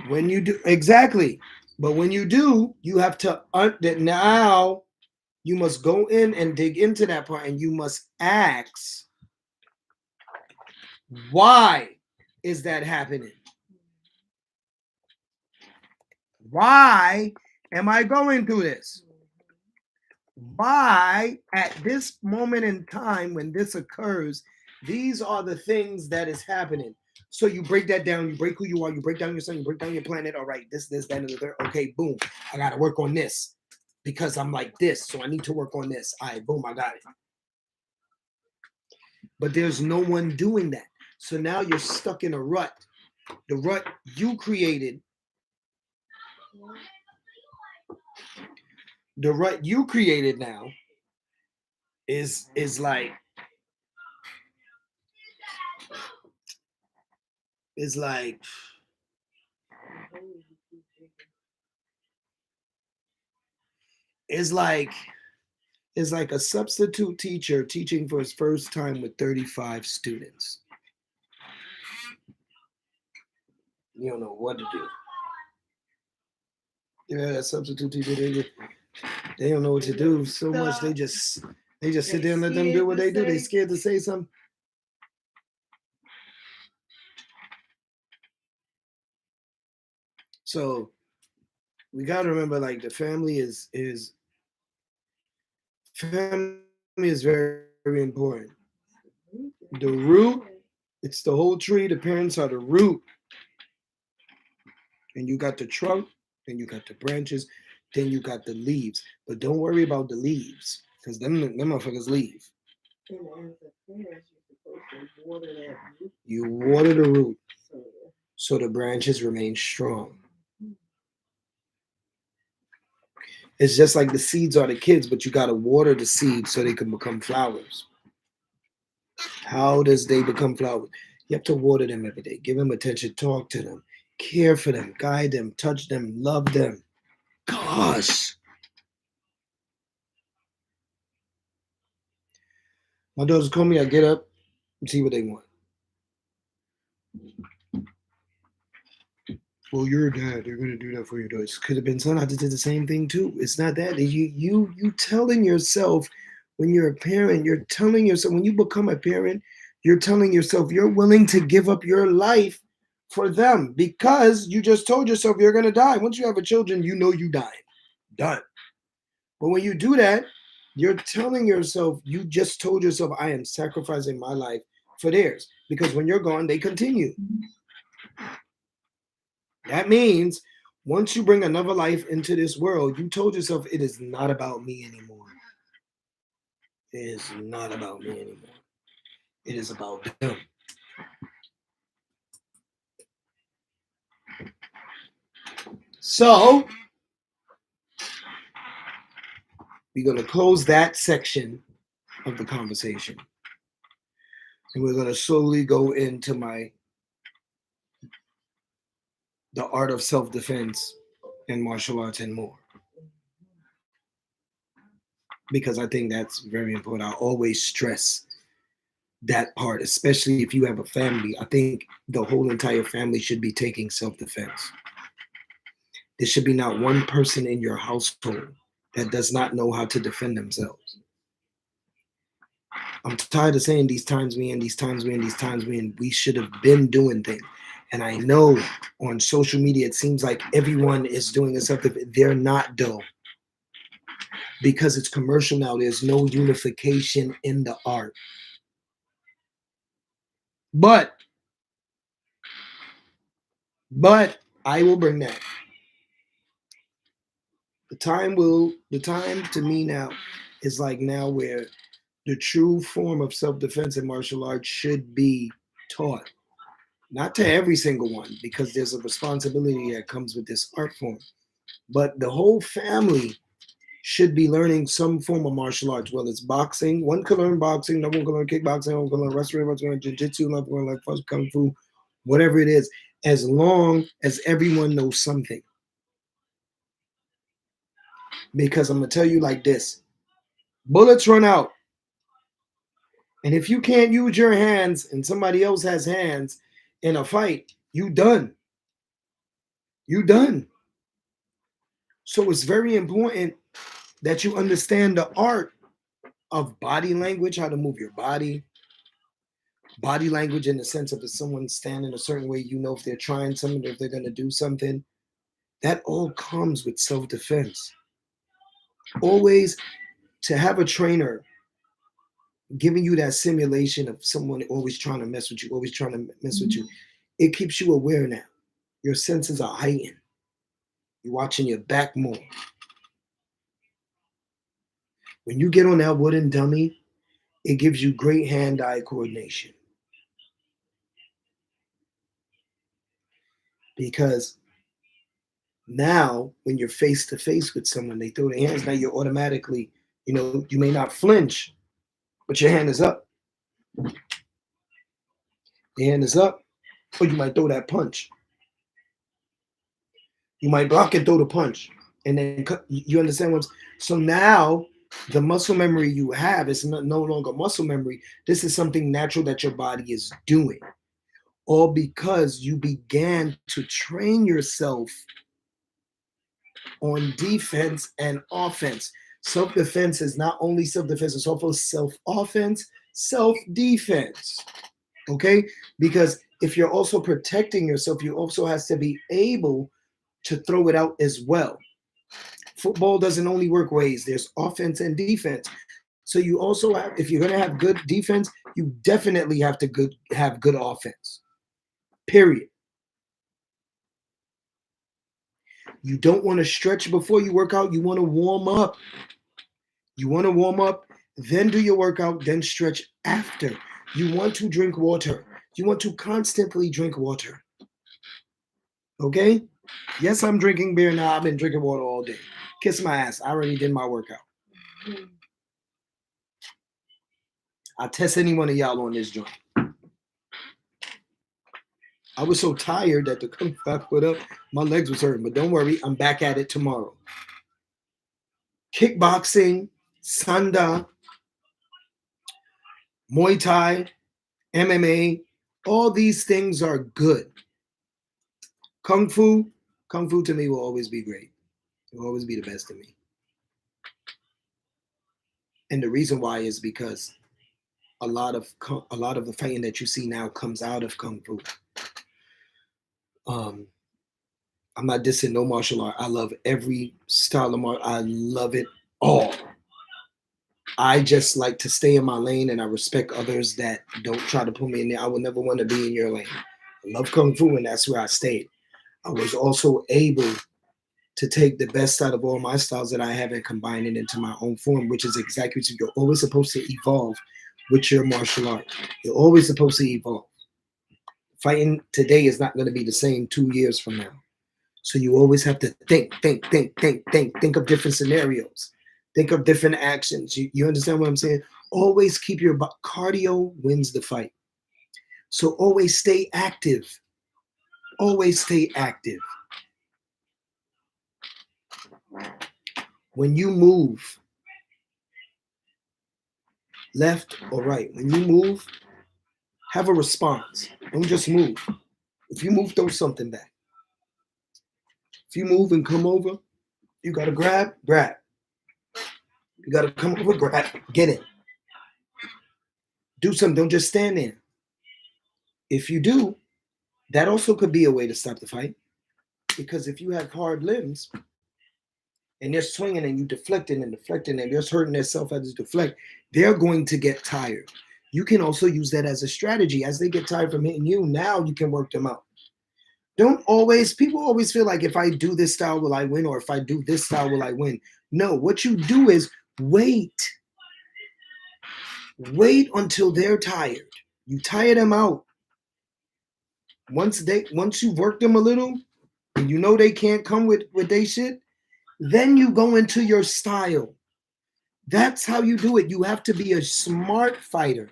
When you do, exactly. But when you do, you have to, that now you must go in and dig into that part and you must ask, why is that happening? Why am I going through this? Why, at this moment in time when this occurs, these are the things that is happening. So you break that down, you break who you are, you break down your sun, you break down your planet. All right, this, that, and the third. Okay, boom. I got to work on this because I'm like this. So I need to work on this. All right, boom, I got it. But there's no one doing that. So now you're stuck in a rut. The rut you created. The rut you created now is like it's like it's like a substitute teacher teaching for his first time with 35 students. You don't know what to do. Yeah, that substitute teacher, they don't know what to do so much. They just sit there and let them do what they do. They scared to say something. So we got to remember, like, the family is very, very important. The root, it's the whole tree. The parents are the root, and you got the trunk, then you got the branches, then you got the leaves. But don't worry about the leaves, because them motherfuckers leave. And as a parent, you're supposed to water that root. You water the root so the branches remain strong. It's just like the seeds are the kids, but you got to water the seeds so they can become flowers. How does they become flowers? You have to water them every day. Give them attention. Talk to them. Care for them. Guide them. Touch them. Love them. Gosh. My daughters call me. I get up and see what they want. Well, you're a dad. They're gonna do that for your daughters. Could have been son. I just did the same thing too. It's not that. You telling yourself when you're a parent. You're telling yourself when you become a parent. You're telling yourself you're willing to give up your life for them because you just told yourself you're gonna die. Once you have a children, you know you die. Done. But when you do that, you're telling yourself, you just told yourself, I am sacrificing my life for theirs. Because when you're gone, they continue. That means once you bring another life into this world, you told yourself it is not about me anymore. It is not about me anymore. It is about them. So we're going to close that section of the conversation. And we're going to slowly go into the art of self-defense and martial arts and more. Because I think that's very important. I always stress that part, especially if you have a family. I think the whole entire family should be taking self-defense. There should be not one person in your household that does not know how to defend themselves. I'm tired of saying these times we and these times we and these times we, and we should have been doing things. And I know on social media, it seems like everyone is doing a self-defense. They're not, though. Because it's commercial now, there's no unification in the art. But I will bring that. The time to me now is like now where the true form of self-defense and martial arts should be taught. Not to every single one, because there's a responsibility that comes with this art form. But the whole family should be learning some form of martial arts, whether it's boxing. One can learn boxing, another one can learn kickboxing, one can learn wrestling, one can learn jiu-jitsu, another one can learn kung fu, whatever it is, as long as everyone knows something. Because I'm going to tell you like this. Bullets run out. And if you can't use your hands and somebody else has hands in a fight, you done. You done. So it's very important that you understand the art of body language, how to move your body language in the sense of if someone's standing a certain way, you know if they're trying something, if they're going to do something. That all comes with self-defense. Always to have a trainer giving you that simulation of someone always trying to mess with you, always trying to mess with you, it keeps you aware now. Your senses are heightened. You're watching your back more. When you get on that wooden dummy, it gives you great hand-eye coordination. Because now, when you're face to face with someone, they throw their hands, now you're automatically, you may not flinch, but your hand is up. Your hand is up, or you might throw that punch. You might block and throw the punch. And then you understand what I'm saying? So now, the muscle memory you have is no longer muscle memory. This is something natural that your body is doing. All because you began to train yourself on defense and offense. Self-defense is not only self-defense, it's also self-offense, self-defense. Okay? Because if you're also protecting yourself, you also has to be able to throw it out as well. Football doesn't only work ways. There's offense and defense. So you also have, if you're going to have good defense, you definitely have to have good offense. Period. You don't want to stretch before you work out. You want to warm up. You want to warm up, then do your workout, then stretch after. You want to drink water. You want to constantly drink water. Okay? Yes, I'm drinking beer now. I've been drinking water all day. Kiss my ass. I already did my workout. I'll test any one of y'all on this joint. I was so tired that to come back up, my legs was hurting. But don't worry, I'm back at it tomorrow. Kickboxing, Sanda, Muay Thai, MMA, all these things are good. Kung Fu to me will always be great. It will always be the best to me. And the reason why is because a lot of the fighting that you see now comes out of Kung Fu. I'm not dissing no martial art. I love every style of martial. I love it all. I just like to stay in my lane, and I respect others that don't try to put me in there. I would never want to be in your lane. I love Kung Fu, and that's where I stayed. I was also able to take the best out of all my styles that I have and combine it into my own form, which is exactly what you're always supposed to evolve with your martial art. You're always supposed to evolve. Fighting today is not going to be the same 2 years from now. So you always have to think of different scenarios. Think of different actions. You understand what I'm saying? Always keep your cardio wins the fight. So always stay active. Always stay active. When you move, left or right, when you move, have a response. Don't just move. If you move, throw something back. If you move and come over, you got to grab. You got to come over, grab, get it. Do something. Don't just stand there. If you do, that also could be a way to stop the fight. Because if you have hard limbs and they're swinging and you deflecting and they're just hurting themselves as they deflect, they're going to get tired. You can also use that as a strategy. As they get tired from hitting you, now you can work them out. People always feel like if I do this style, will I win? Or if I do this style, will I win? No, what you do is wait. Wait until they're tired. You tire them out. Once you work them a little, and you know they can't come with their shit, then you go into your style. That's how you do it. You have to be a smart fighter.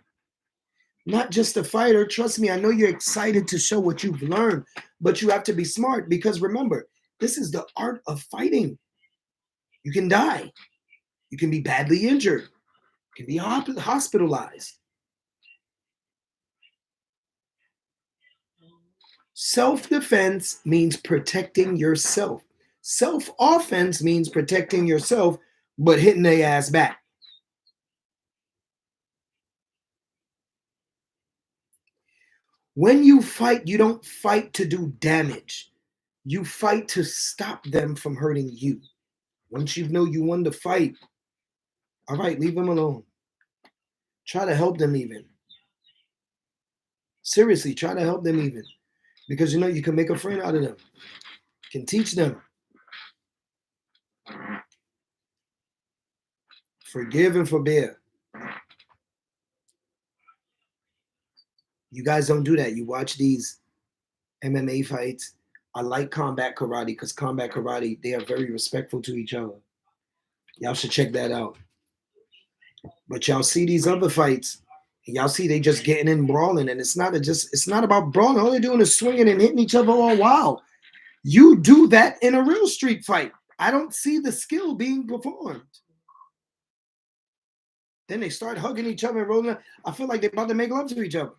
Not just a fighter. Trust me, I know you're excited to show what you've learned, but you have to be smart because remember, this is the art of fighting. You can die. You can be badly injured. You can be hospitalized. Self-defense means protecting yourself. Self-offense means protecting yourself, but hitting their ass back. When you fight, you don't fight to do damage. You fight to stop them from hurting you. Once you know you won the fight, all right, leave them alone. Try to help them even. Seriously, try to help them even. Because you know you can make a friend out of them. You can teach them. Forgive and forbear. You guys don't do that. You watch these MMA fights. I like combat karate because combat karate, they are very respectful to each other. Y'all should check that out. But y'all see these other fights, and y'all see they just getting in brawling, and it's not about brawling. All they're doing is swinging and hitting each other all wild. You do that in a real street fight. I don't see the skill being performed. Then they start hugging each other and rolling. I feel like they're about to make love to each other.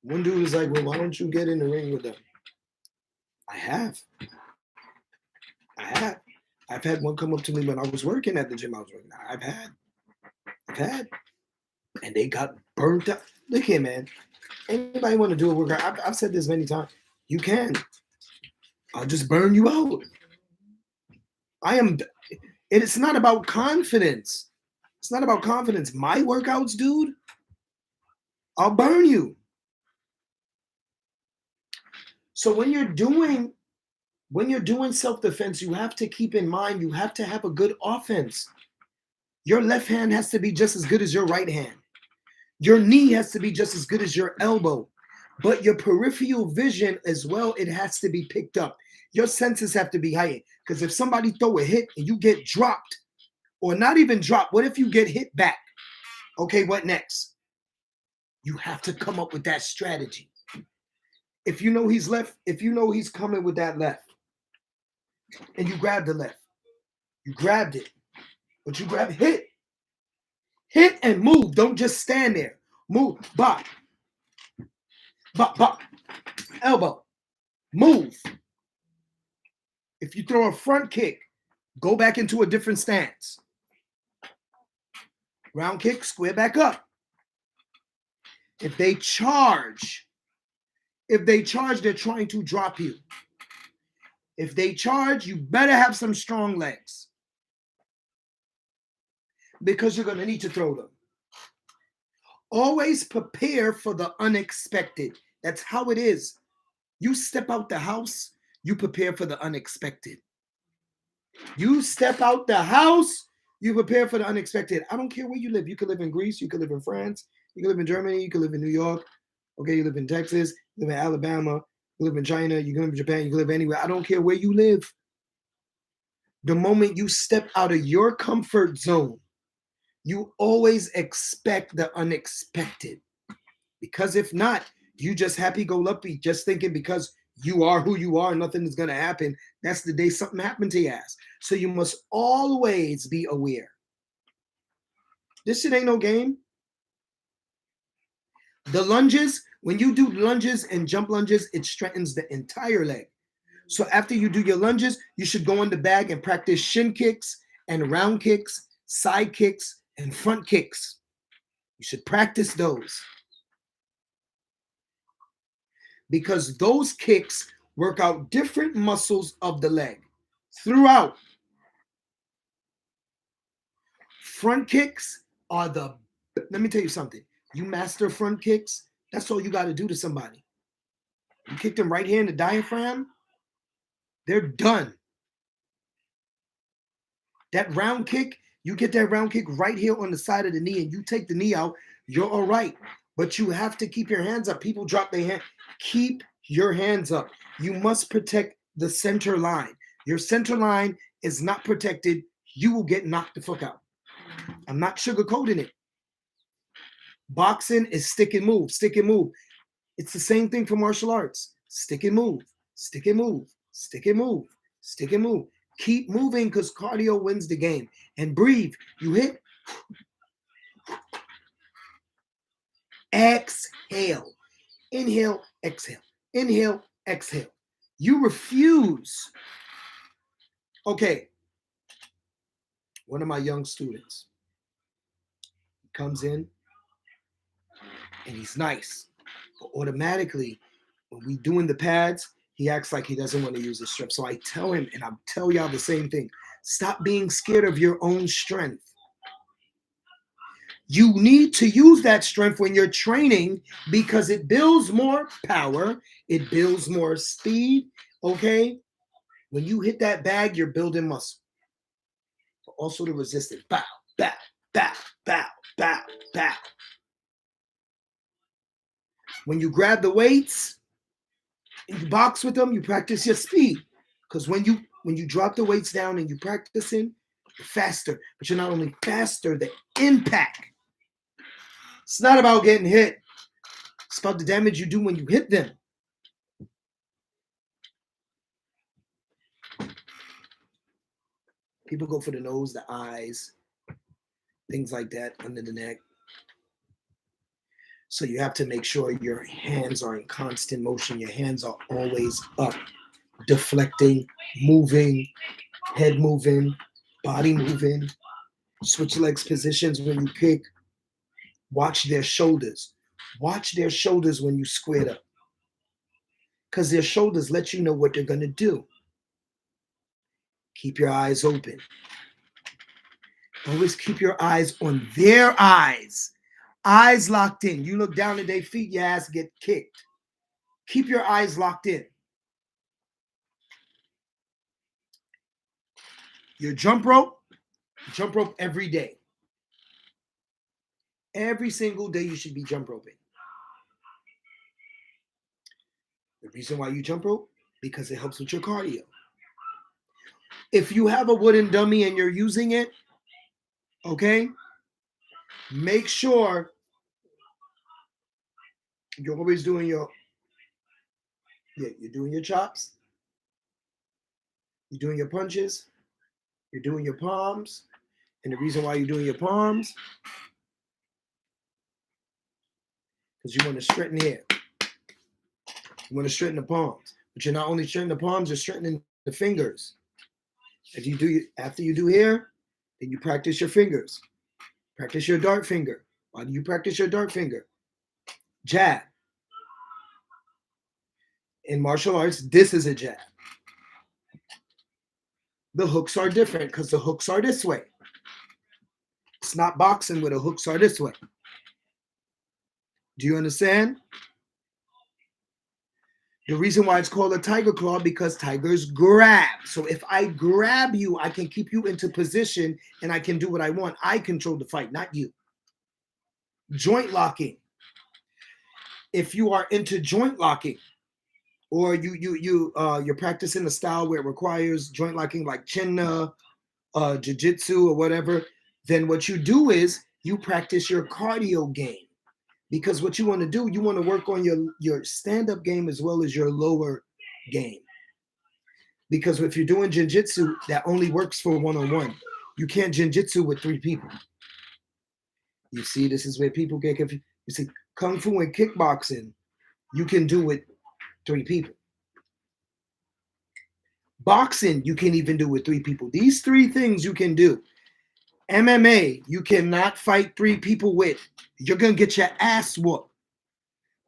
One dude was like, well, why don't you get in the ring with them? I have. I've had one come up to me when I was working at the gym I was working at. I've had. And they got burnt out. Look here, man. Anybody want to do a workout? I've said this many times. You can. I'll just burn you out. It's not about confidence. It's not about confidence. My workouts, dude, I'll burn you. So when you're doing self-defense, you have to keep in mind, you have to have a good offense. Your left hand has to be just as good as your right hand. Your knee has to be just as good as your elbow. But your peripheral vision as well, it has to be picked up. Your senses have to be heightened. Because if somebody throw a hit and you get dropped, or not even dropped, what if you get hit back? Okay, what next? You have to come up with that strategy. If you know he's coming with that left, and you grab the left, you grabbed it, but you grab hit and move. Don't just stand there. Move, bop, elbow, move. If you throw a front kick, go back into a different stance. Round kick, square back up. If they charge, they're trying to drop you. If they charge, you better have some strong legs. Because you're going to need to throw them. Always prepare for the unexpected. That's how it is. You step out the house, you prepare for the unexpected. You step out the house, you prepare for the unexpected. I don't care where you live. You could live in Greece, you could live in France, you could live in Germany, you could live in New York. Okay, you live in Texas, you live in Alabama, you live in China, you can live in Japan, you can live anywhere. I don't care where you live. The moment you step out of your comfort zone, you always expect the unexpected. Because if not, you just happy-go-lucky, just thinking because you are who you are, nothing is going to happen. That's the day something happened to your ass. So you must always be aware. This shit ain't no game. The lunges, when you do lunges and jump lunges, it strengthens the entire leg. So after you do your lunges, you should go in the bag and practice shin kicks and round kicks, side kicks, and front kicks. You should practice those. Because those kicks work out different muscles of the leg throughout. Front kicks are let me tell you something. You master front kicks, that's all you got to do to somebody. You kick them right here in the diaphragm, they're done. That round kick, you get that round kick right here on the side of the knee and you take the knee out, you're all right. But you have to keep your hands up. People drop their hand. Keep your hands up. You must protect the center line. Your center line is not protected. You will get knocked the fuck out. I'm not sugarcoating it. Boxing is stick and move, stick and move. It's the same thing for martial arts. Stick and move. Stick and move. Stick and move. Stick and move. Keep moving because cardio wins the game. And breathe. You hit. Exhale. Inhale, exhale. Inhale, exhale. You refuse. Okay. One of my young students comes in and he's nice. But automatically, when we doing the pads, he acts like he doesn't want to use the strip. So I tell him, and I tell y'all the same thing. Stop being scared of your own strength. You need to use that strength when you're training because it builds more power. It builds more speed, okay? When you hit that bag, you're building muscle. But also the resistance. Bow, bow, bow, bow, bow, bow. When you grab the weights and you box with them, you practice your speed. Because when you drop the weights down and you practicing, you're faster. But you're not only faster, the impact. It's not about getting hit. It's about the damage you do when you hit them. People go for the nose, the eyes, things like that, under the neck. So you have to make sure your hands are in constant motion. Your hands are always up, deflecting, moving, head moving, body moving. Switch legs positions when you kick. Watch their shoulders. Watch their shoulders when you squared up. Because their shoulders let you know what they're going to do. Keep your eyes open. Always keep your eyes on their eyes. Eyes locked in. You look down at their feet, your ass get kicked. Keep your eyes locked in. Your jump rope every day. Every single day you should be jump roping. The reason why you jump rope, because it helps with your cardio. If you have a wooden dummy and you're using it, okay, make sure you're always doing you're doing your chops, you're doing your punches, you're doing your palms. And the reason why you're doing your palms, because you want to straighten here. You want to straighten the palms. But you're not only straightening the palms, you're straightening the fingers. After you do here, then you practice your fingers. Practice your dart finger. Why do you practice your dart finger? Jab. In martial arts, this is a jab. The hooks are different because the hooks are this way. It's not boxing where the hooks are this way. Do you understand? The reason why it's called a tiger claw, because tigers grab. So if I grab you, I can keep you into position and I can do what I want. I control the fight, not you. Joint locking. If you are into joint locking, or you're practicing a style where it requires joint locking, like chinna, jiu-jitsu or whatever, then what you do is you practice your cardio game. Because what you want to do, you want to work on your stand-up game as well as your lower game. Because if you're doing jiu-jitsu, that only works for one-on-one. You can't jiu-jitsu with 3 people. You see, this is where people get confused. You see, kung fu and kickboxing, you can do with 3 people. Boxing, you can even do with 3 people. These 3 things you can do. MMA, you cannot fight 3 people with. You're going to get your ass whooped.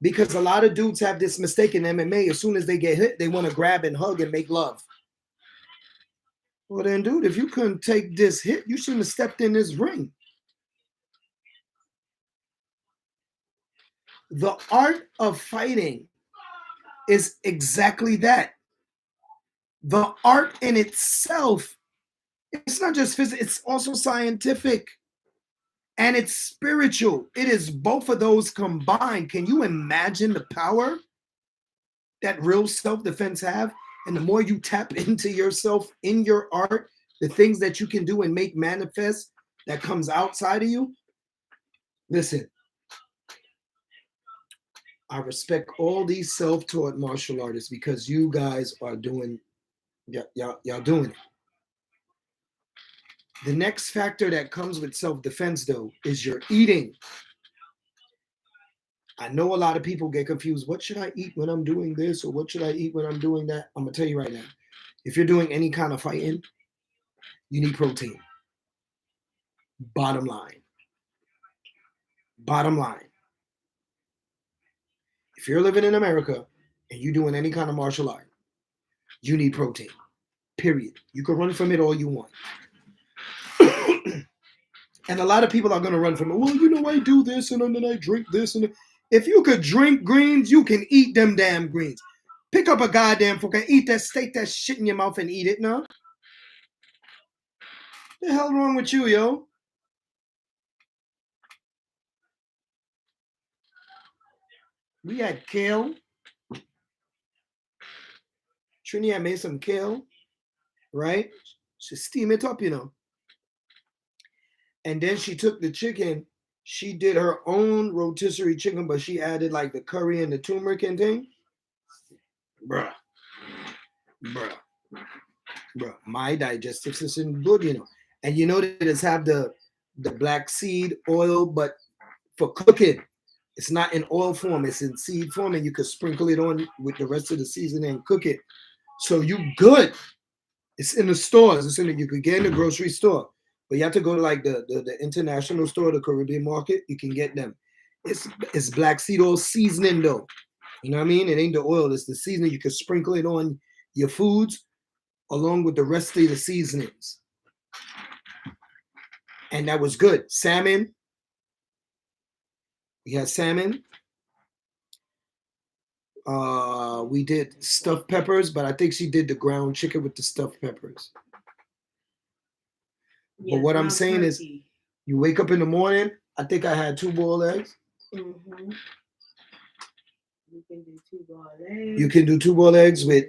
Because a lot of dudes have this mistake in MMA. As soon as they get hit, they want to grab and hug and make love. Well then, dude, if you couldn't take this hit, you shouldn't have stepped in this ring. The art of fighting is exactly that. The art in itself, it's not just physical, it's also scientific. And it's spiritual. It is both of those combined. Can you imagine the power that real self-defense have? And the more you tap into yourself in your art, the things that you can do and make manifest that comes outside of you. Listen, I respect all these self-taught martial artists because you guys are doing, y'all doing it. The next factor that comes with self-defense, though, is your eating. I know a lot of people get confused. What should I eat when I'm doing this, or what should I eat when I'm doing that? I'm gonna tell you right now. If you're doing any kind of fighting, you need protein. Bottom line. Bottom line. If you're living in America and you're doing any kind of martial art, you need protein. Period. You can run from it all you want. And a lot of people are going to run from it. Well, you know, I do this and then I drink this. And if you could drink greens, you can eat them damn greens. Pick up a goddamn fork and eat that, steak that shit in your mouth and eat it, no? The hell wrong with you, yo? We had kale. Trini had made some kale, right? She steam it up, you know. And then she took the chicken. She did her own rotisserie chicken, but she added like the curry and the turmeric and thing. Bruh. My digestive system good, you know. And you know they just have the black seed oil, but for cooking. It's not in oil form, it's in seed form, and you could sprinkle it on with the rest of the seasoning and cook it. So you good. It's in the stores. You could get in the grocery store. But you have to go to like the international store, the Caribbean market. You can get them. It's black seed oil seasoning though. You know what I mean? It ain't the oil, it's the seasoning. You can sprinkle it on your foods along with the rest of the seasonings. And that was good. Salmon. We had salmon. We did stuffed peppers, but I think she did the ground chicken with the stuffed peppers. Yeah, but what I'm ground saying is, turkey. you wake up in the morning. I think I had 2 boiled eggs. Mm-hmm. You can do 2 boiled eggs. You can do 2 boiled eggs with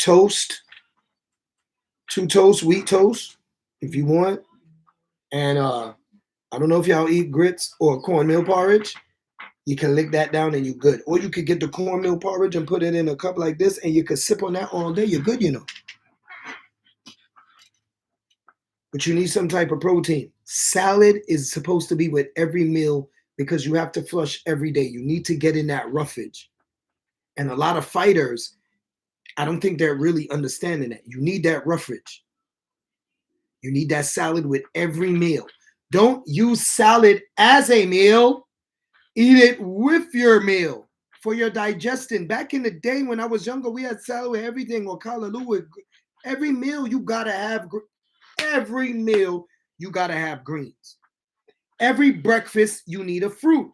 toast, 2 toast, wheat toast, if you want. And I don't know if y'all eat grits or cornmeal porridge. You can lick that down and you're good. Or you could get the cornmeal porridge and put it in a cup like this, and you could sip on that all day. You're good, you know. But you need some type of protein. Salad is supposed to be with every meal because you have to flush every day. You need to get in that roughage. And a lot of fighters, I don't think they're really understanding that. You need that roughage. You need that salad with every meal. Don't use salad as a meal. Eat it with your meal for your digestion. Back in the day when I was younger, we had salad with everything, or callaloo. Every meal you gotta have. Every meal you gotta have greens. Every breakfast you need a fruit.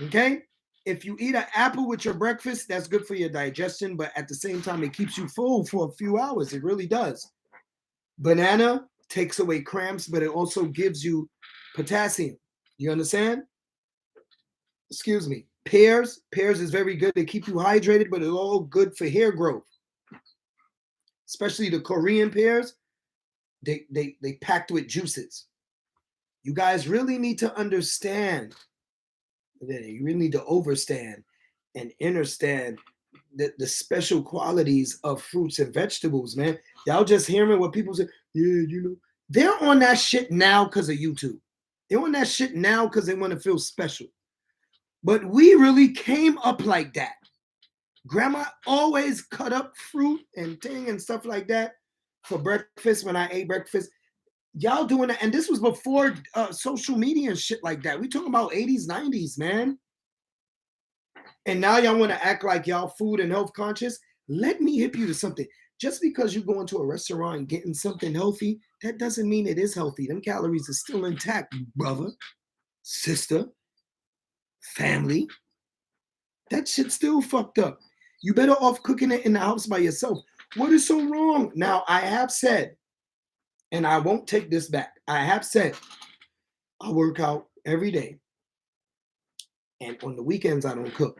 Okay? If you eat an apple with your breakfast, that's good for your digestion, but at the same time, it keeps you full for a few hours. It really does. Banana takes away cramps, but it also gives you potassium. You understand? Excuse me. Pears is very good. They keep you hydrated, but it's all good for hair growth. Especially the Korean pears, they packed with juices. You guys really need to understand. You really need to overstand and understand the special qualities of fruits and vegetables, man. Y'all just hearing what people say, yeah, you know. They're on that shit now because of YouTube. They're on that shit now because they want to feel special. But we really came up like that. Grandma always cut up fruit and thing and stuff like that for breakfast when I ate breakfast. Y'all doing that, and this was before social media and shit like that. We talking about 80s, 90s, man. And now y'all want to act like y'all food and health conscious. Let me hip you to something. Just because you go into a restaurant and getting something healthy, that doesn't mean it is healthy. Them calories are still intact, brother, sister, family. That shit's still fucked up. You better off cooking it in the house by yourself. What is so wrong? Now, I have said, and I won't take this back, I have said I work out every day. And on the weekends, I don't cook.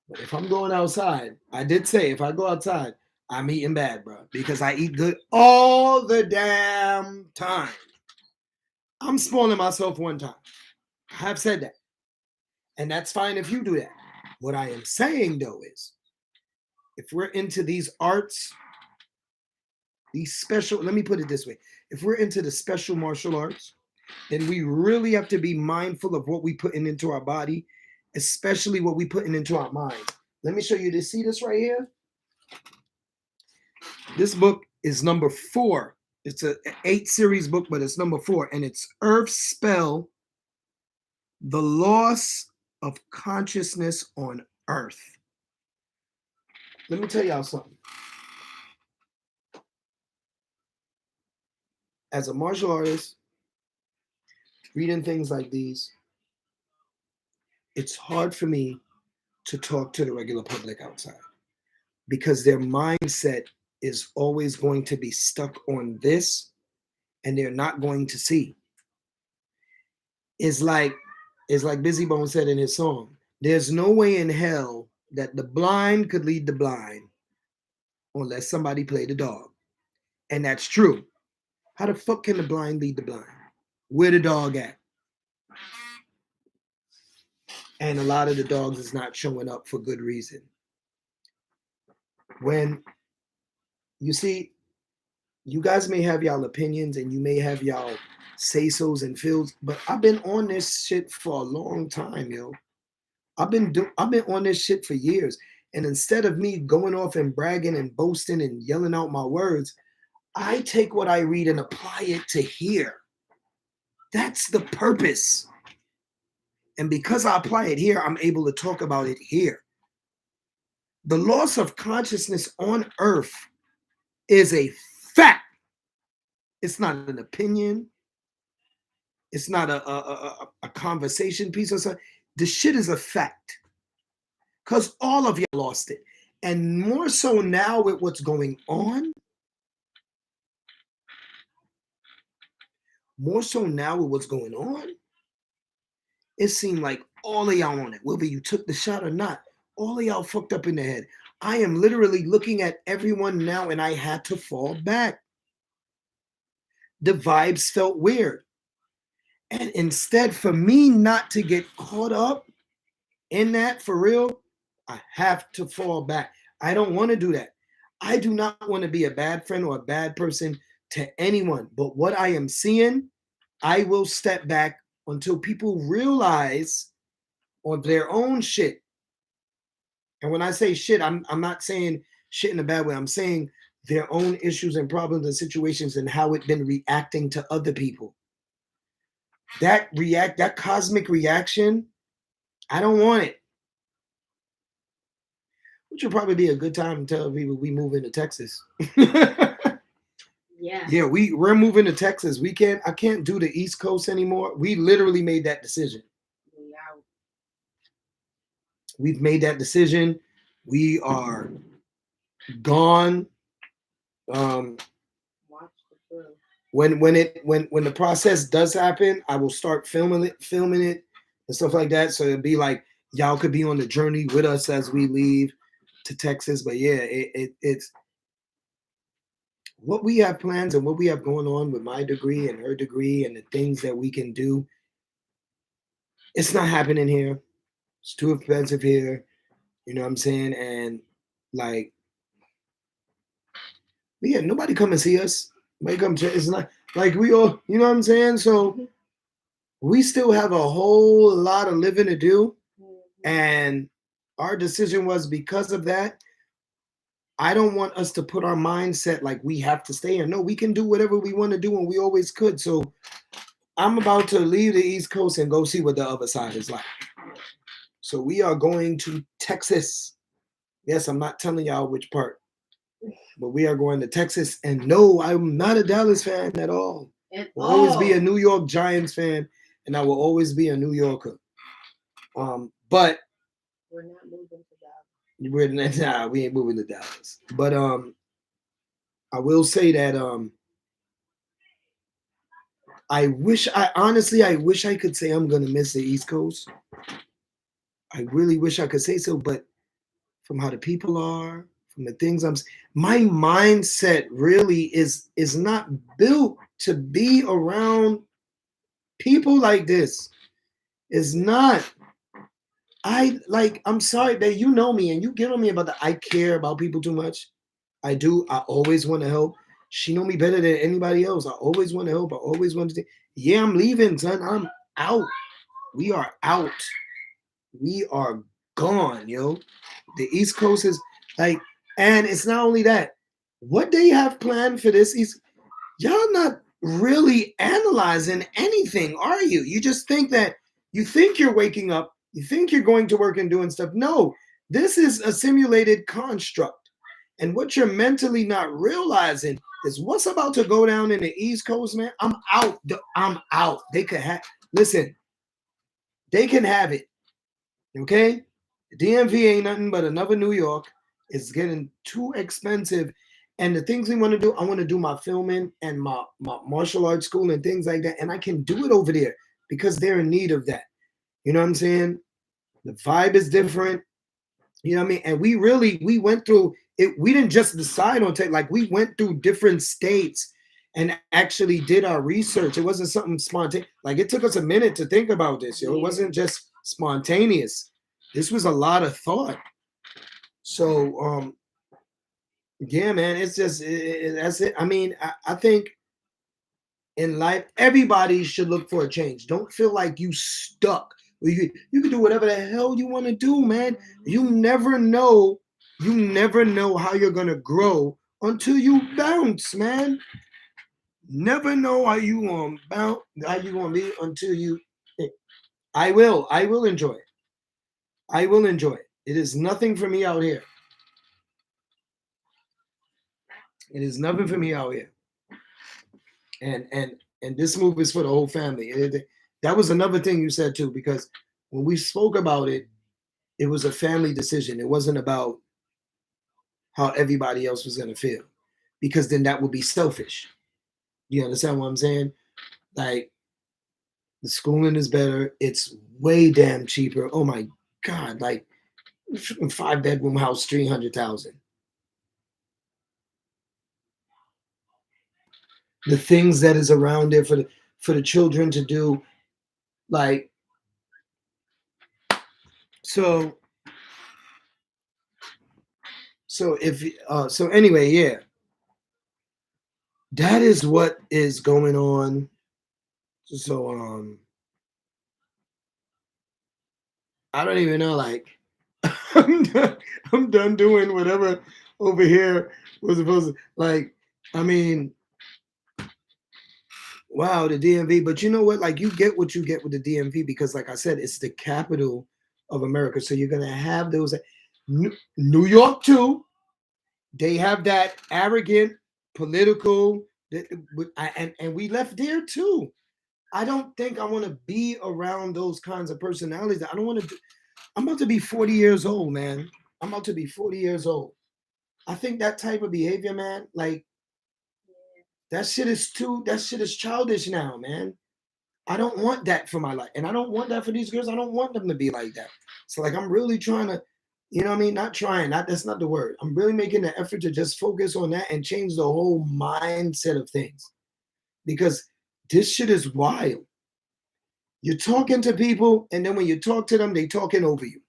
But if I'm going outside, I did say if I go outside, I'm eating bad, bro, because I eat good all the damn time. I'm spoiling myself one time. I have said that. And that's fine if you do that. What I am saying though is, if we're into these arts, these special, let me put it this way. If we're into the special martial arts, then we really have to be mindful of what we putting into our body, especially what we putting into our mind. Let me show you this. See this right here? This book is number 4. It's a 8 series book, but it's number 4, and it's Earth Spell, The Loss of Consciousness on Earth. Let me tell y'all something. As a martial artist, reading things like these, it's hard for me to talk to the regular public outside because their mindset is always going to be stuck on this and they're not going to see. It's like Busy Bone said in his song, there's no way in hell that the blind could lead the blind unless somebody played the dog. And that's true. How the fuck can the blind lead the blind? Where the dog at? And a lot of the dogs is not showing up for good reason. When you see, you guys may have y'all opinions and you may have y'all say-sos and feels, but I've been on this shit for a long time, yo. I've been on this shit for years. And instead of me going off and bragging and boasting and yelling out my words, I take what I read and apply it to here. That's the purpose. And because I apply it here, I'm able to talk about it here. The loss of consciousness on Earth is a fact. It's not an opinion. It's not a conversation piece or something. The shit is a fact. Because all of you lost it. And more so now with what's going on. It seemed like all of y'all on it, whether you took the shot or not, all of y'all fucked up in the head. I am literally looking at everyone now and I had to fall back. The vibes felt weird. And instead, for me not to get caught up in that for real, I have to fall back. I don't want to do that. I do not want to be a bad friend or a bad person to anyone. But what I am seeing, I will step back until people realize on their own shit. And when I say shit, I'm not saying shit in a bad way. I'm saying their own issues and problems and situations and how it's been reacting to other people. That cosmic reaction, I don't want it. Which would probably be a good time to tell people we move into Texas. Yeah, we're moving to Texas. I can't do the East Coast anymore. We literally made that decision. We've made that decision. We are gone. When the process does happen, I will start filming it and stuff like that. So it'll be like y'all could be on the journey with us as we leave to Texas. But yeah, it's what we have plans and what we have going on with my degree and her degree and the things that we can do. It's not happening here. It's too expensive here. You know what I'm saying? And like, yeah, nobody come and see us. Nobody come to, it's not like we all, you know what I'm saying? So we still have a whole lot of living to do. And our decision was because of that. I don't want us to put our mindset like we have to stay here. No, we can do whatever we want to do and we always could. So I'm about to leave the East Coast and go see what the other side is like. So we are going to Texas. Yes, I'm not telling y'all which part, but we are going to Texas. And no, I'm not a Dallas fan at all. I'll always be a New York Giants fan, and I will always be a New Yorker. But we're not moving to Dallas. We ain't moving to Dallas. But I will say that I wish I could say I'm gonna miss the East Coast. I really wish I could say so, but from how the people are, from the things my mindset really is not built to be around people like this. It's not. I'm sorry, babe. You know me and you get on me about that. I care about people too much. I do. I always want to help. She know me better than anybody else. I always want to help. I always want to. Yeah, I'm leaving, son. I'm out. We are out. We are gone, yo. The East Coast is like, and it's not only that. What they have planned for this East, y'all not really analyzing anything, are you? You just think that you think you're waking up, you think you're going to work and doing stuff. No, this is a simulated construct. And what you're mentally not realizing is what's about to go down in the East Coast, man. I'm out. I'm out. They could have, listen, they can have it. Okay? The DMV ain't nothing but another New York. It's getting too expensive. And the things we want to do, I want to do my filming and my martial arts school and things like that. And I can do it over there because they're in need of that. You know what I'm saying? The vibe is different. You know what I mean? And we went through it. We didn't just decide on take, like we went through different states and actually did our research. It wasn't something spontaneous. Like it took us a minute to think about this, yo. It wasn't just spontaneous. This was a lot of thought. So yeah, man, it's just that's it. I mean, I think in life, everybody should look for a change. Don't feel like you stuck. You can do whatever the hell you want to do, man. You never know. You never know how you're gonna grow until you bounce, man. Never know how you gonna bounce, how you gonna be until you. I will. I will enjoy it. I will enjoy it. It is nothing for me out here. It is nothing for me out here. And this move is for the whole family. That was another thing you said too, because when we spoke about it, it was a family decision. It wasn't about how everybody else was gonna feel, because then that would be selfish. You understand what I'm saying? Like the schooling is better. It's way damn cheaper. Oh my god! Like 5-bedroom house, 300,000. The things that is around there for the children to do, like so. So if so anyway, yeah, that is what is going on. So I don't even know. Like I'm done doing whatever over here was supposed to. Like I mean, wow, the DMV. But you know what? Like you get what you get with the DMV because, like I said, it's the capital of America. So you're gonna have those. New York too. They have that arrogant political. And we left there too. I don't think I want to be around those kinds of personalities. I don't want to. I'm about to be 40 years old, man. I'm about to be 40 years old. I think that type of behavior, man, like that shit is too. That shit is childish now, man. I don't want that for my life, and I don't want that for these girls. I don't want them to be like that. So, like, I'm really trying to, you know what I mean? Not trying. Not that's not the word. I'm really making the effort to just focus on that and change the whole mindset of things, because this shit is wild. You're talking to people, and then when you talk to them, they talking over you,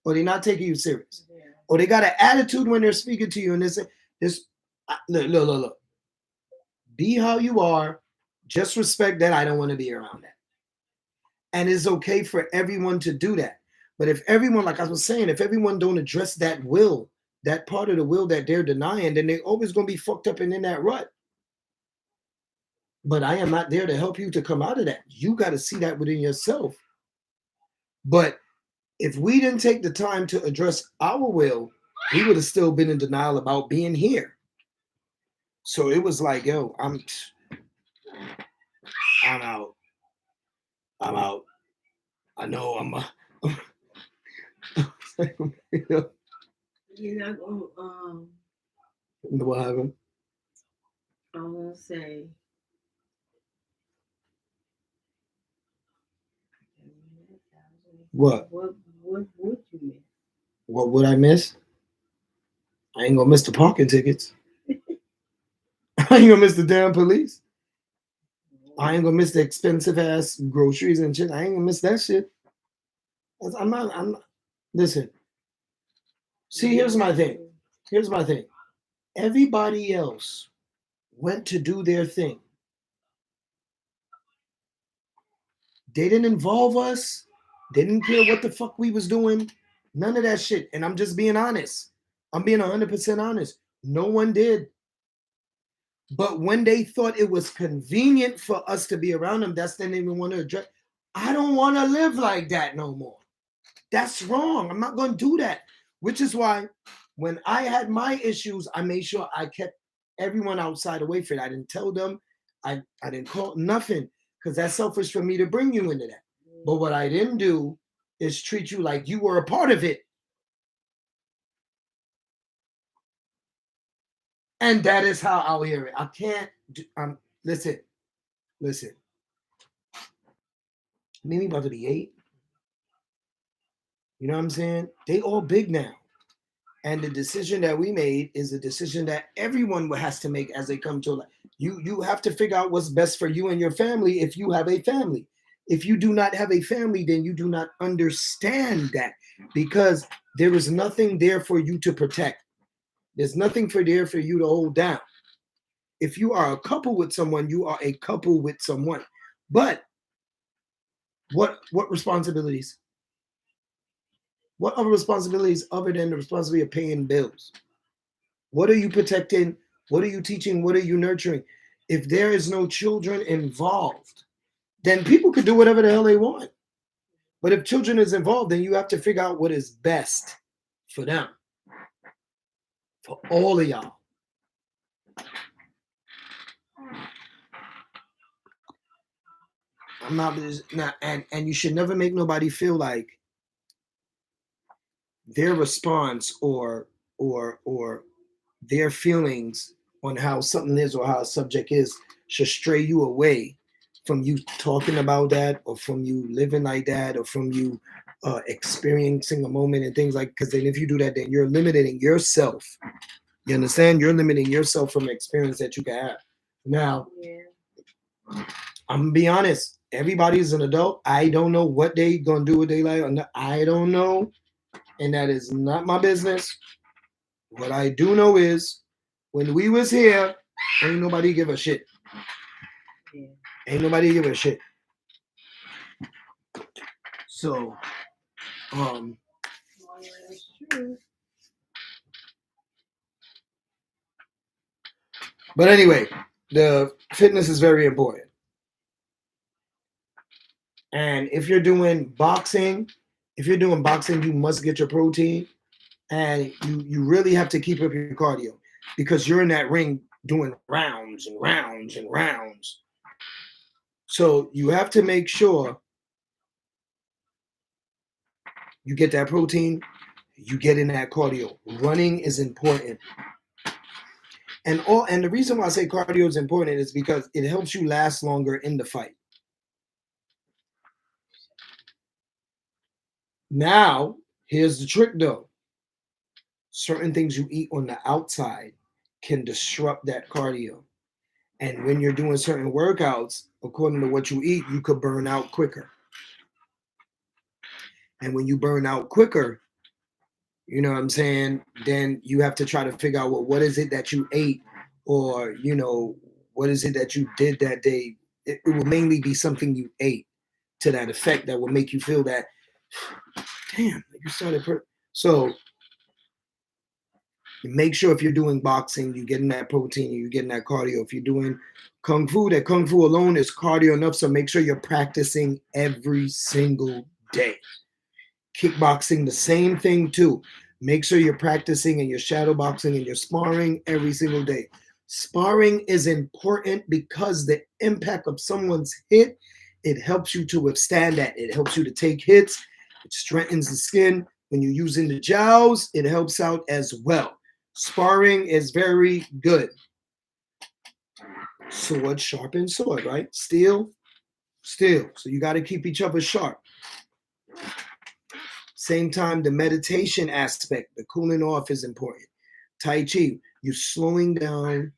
or they're not taking you serious, or they got an attitude when they're speaking to you, and they say, "This, look. Be how you are. Just respect that. I don't want to be around that." And it's okay for everyone to do that. But if everyone, like I was saying, if everyone don't address that will, that part of the will that they're denying, then they're always going to be fucked up and in that rut. But I am not there to help you to come out of that. You got to see that within yourself. But if we didn't take the time to address our will, we would have still been in denial about being here. So it was like, yo, I'm out. I'm out. I know you know, You're not gonna what happened? I'm gonna say What? What would you miss? What would I miss? I ain't gonna miss the parking tickets. I ain't gonna miss the damn police. I ain't gonna miss the expensive ass groceries and shit. I ain't gonna miss that shit. Listen, see, here's my thing. Here's my thing. Everybody else went to do their thing. They didn't involve us. They didn't care what the fuck we was doing. None of that shit. And I'm just being honest. I'm being 100% honest. No one did. But when they thought it was convenient for us to be around them, that's when they didn't want to address. I don't want to live like that no more. That's wrong. I'm not going to do that. Which is why when I had my issues, I made sure I kept everyone outside away from it. I didn't tell them. I didn't call nothing because that's selfish for me to bring you into that. But what I didn't do is treat you like you were a part of it. And that is how I'll hear it. I can't do, listen. Mimi about to be 8. You know what I'm saying? They all big now. And the decision that we made is a decision that everyone has to make as they come to life. You have to figure out what's best for you and your family if you have a family. If you do not have a family, then you do not understand that because there is nothing there for you to protect. There's nothing there for you to hold down. If you are a couple with someone, you are a couple with someone. But what responsibilities? What other responsibilities other than the responsibility of paying bills? What are you protecting? What are you teaching? What are you nurturing? If there is no children involved, then people could do whatever the hell they want. But if children is involved, then you have to figure out what is best for them. For all of y'all. I'm not, and you should never make nobody feel like their response or their feelings on how something is or how a subject is should stray you away from you talking about that or from you living like that or from you experiencing a moment and things like, because then if you do that, then you're limiting yourself. You understand? You're limiting yourself from the experience that you can have. Now, I'm gonna be honest. Everybody's an adult. I don't know what they gonna do with their life. I don't know, and that is not my business. What I do know is, when we was here, ain't nobody give a shit. Ain't nobody give a shit. So, but anyway, the fitness is very important. And if you're doing boxing, you must get your protein. And you really have to keep up your cardio because you're in that ring doing rounds and rounds and rounds. So you have to make sure you get that protein, you get in that cardio. Running is important. And the reason why I say cardio is important is because it helps you last longer in the fight. Now, here's the trick though. Certain things you eat on the outside can disrupt that cardio. And when you're doing certain workouts, according to what you eat, you could burn out quicker. And when you burn out quicker, you know what I'm saying, then you have to try to figure out, well, what is it that you ate? Or, what is it that you did that day? It will mainly be something you ate to that effect that will make you feel that, damn, you started. So make sure if you're doing boxing, you're getting that protein, you're getting that cardio. If you're doing Kung Fu, that Kung Fu alone is cardio enough. So make sure you're practicing every single day. Kickboxing, the same thing too. Make sure you're practicing and you're shadow boxing and you're sparring every single day. Sparring is important because the impact of someone's hit, it helps you to withstand that. It helps you to take hits. It strengthens the skin. When you're using the jowls, it helps out as well. Sparring is very good. Sword sharpens sword, right? Steel. So you got to keep each other sharp. Same time, the meditation aspect, the cooling off is important. Tai Chi, you're slowing down.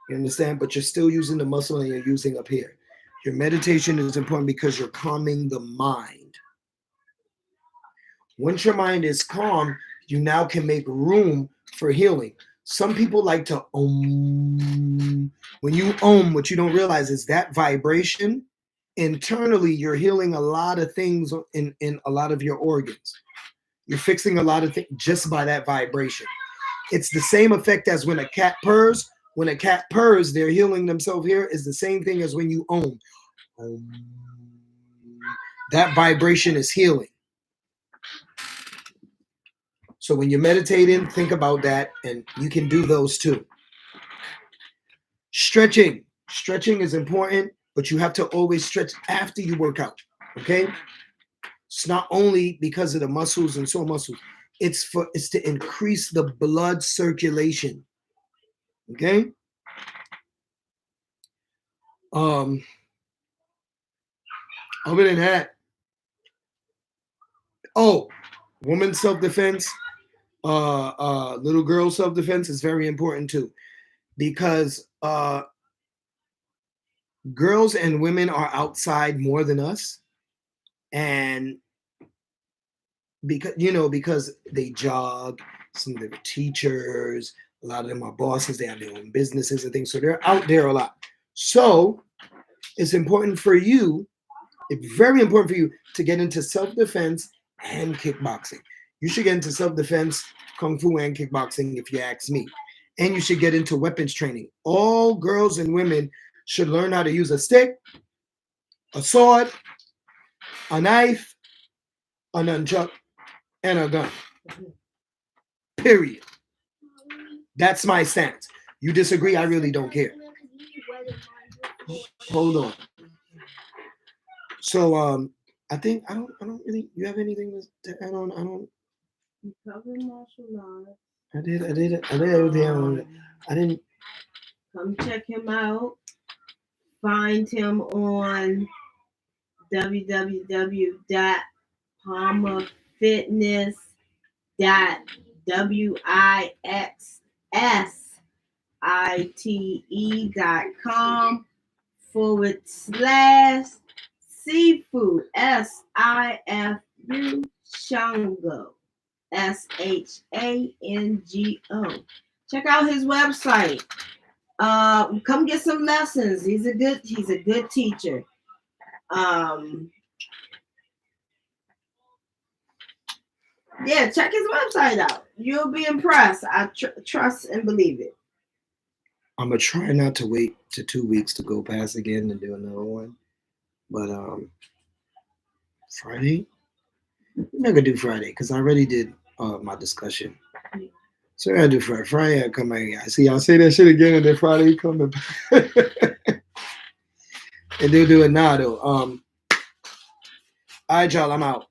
You understand? But you're still using the muscle and you're using up here. Your meditation is important because you're calming the mind. Once your mind is calm, you now can make room for healing. Some people like to om. When you om, what you don't realize is that vibration, internally, you're healing a lot of things in a lot of your organs. You're fixing a lot of things just by that vibration. It's the same effect as when a cat purrs. When a cat purrs, they're healing themselves here. It's the same thing as when you om. Om. That vibration is healing. So when you're meditating, think about that, and you can do those too. Stretching. Stretching is important, but you have to always stretch after you work out. Okay? It's not only because of the muscles and sore muscles. It's to increase the blood circulation. Okay? Other than that, woman self-defense, little girl self-defense is very important too, because girls and women are outside more than us, and because they jog, some of them are teachers, a lot of them are bosses, they have their own businesses and things, so they're out there a lot. So it's important for you, it's very important for you to get into self-defense and kickboxing. You should get into self-defense, kung fu, and kickboxing if you ask me. And you should get into weapons training. All girls and women should learn how to use a stick, a sword, a knife, a nunchuck, and a gun. Period. That's my stance. You disagree, I really don't care. Hold on. So I think I don't really, you have anything to add on? You covered martial arts. I did everything I wanted. I didn't. Come check him out. Find him on www.palmafitness.wixsite.com/seafood SIFU Shango SHANGO. Check out his website. Come get some lessons. He's a good teacher. Yeah, check his website out. You'll be impressed. I trust and believe it. I'm gonna try not to wait to 2 weeks to go past again and do another one. But Friday, I'm not gonna do Friday because I already did my discussion. So I do Friday. Friday I come back. I see y'all say that shit again, and then Friday you come back. And they'll do it now though. All right, y'all, I'm out.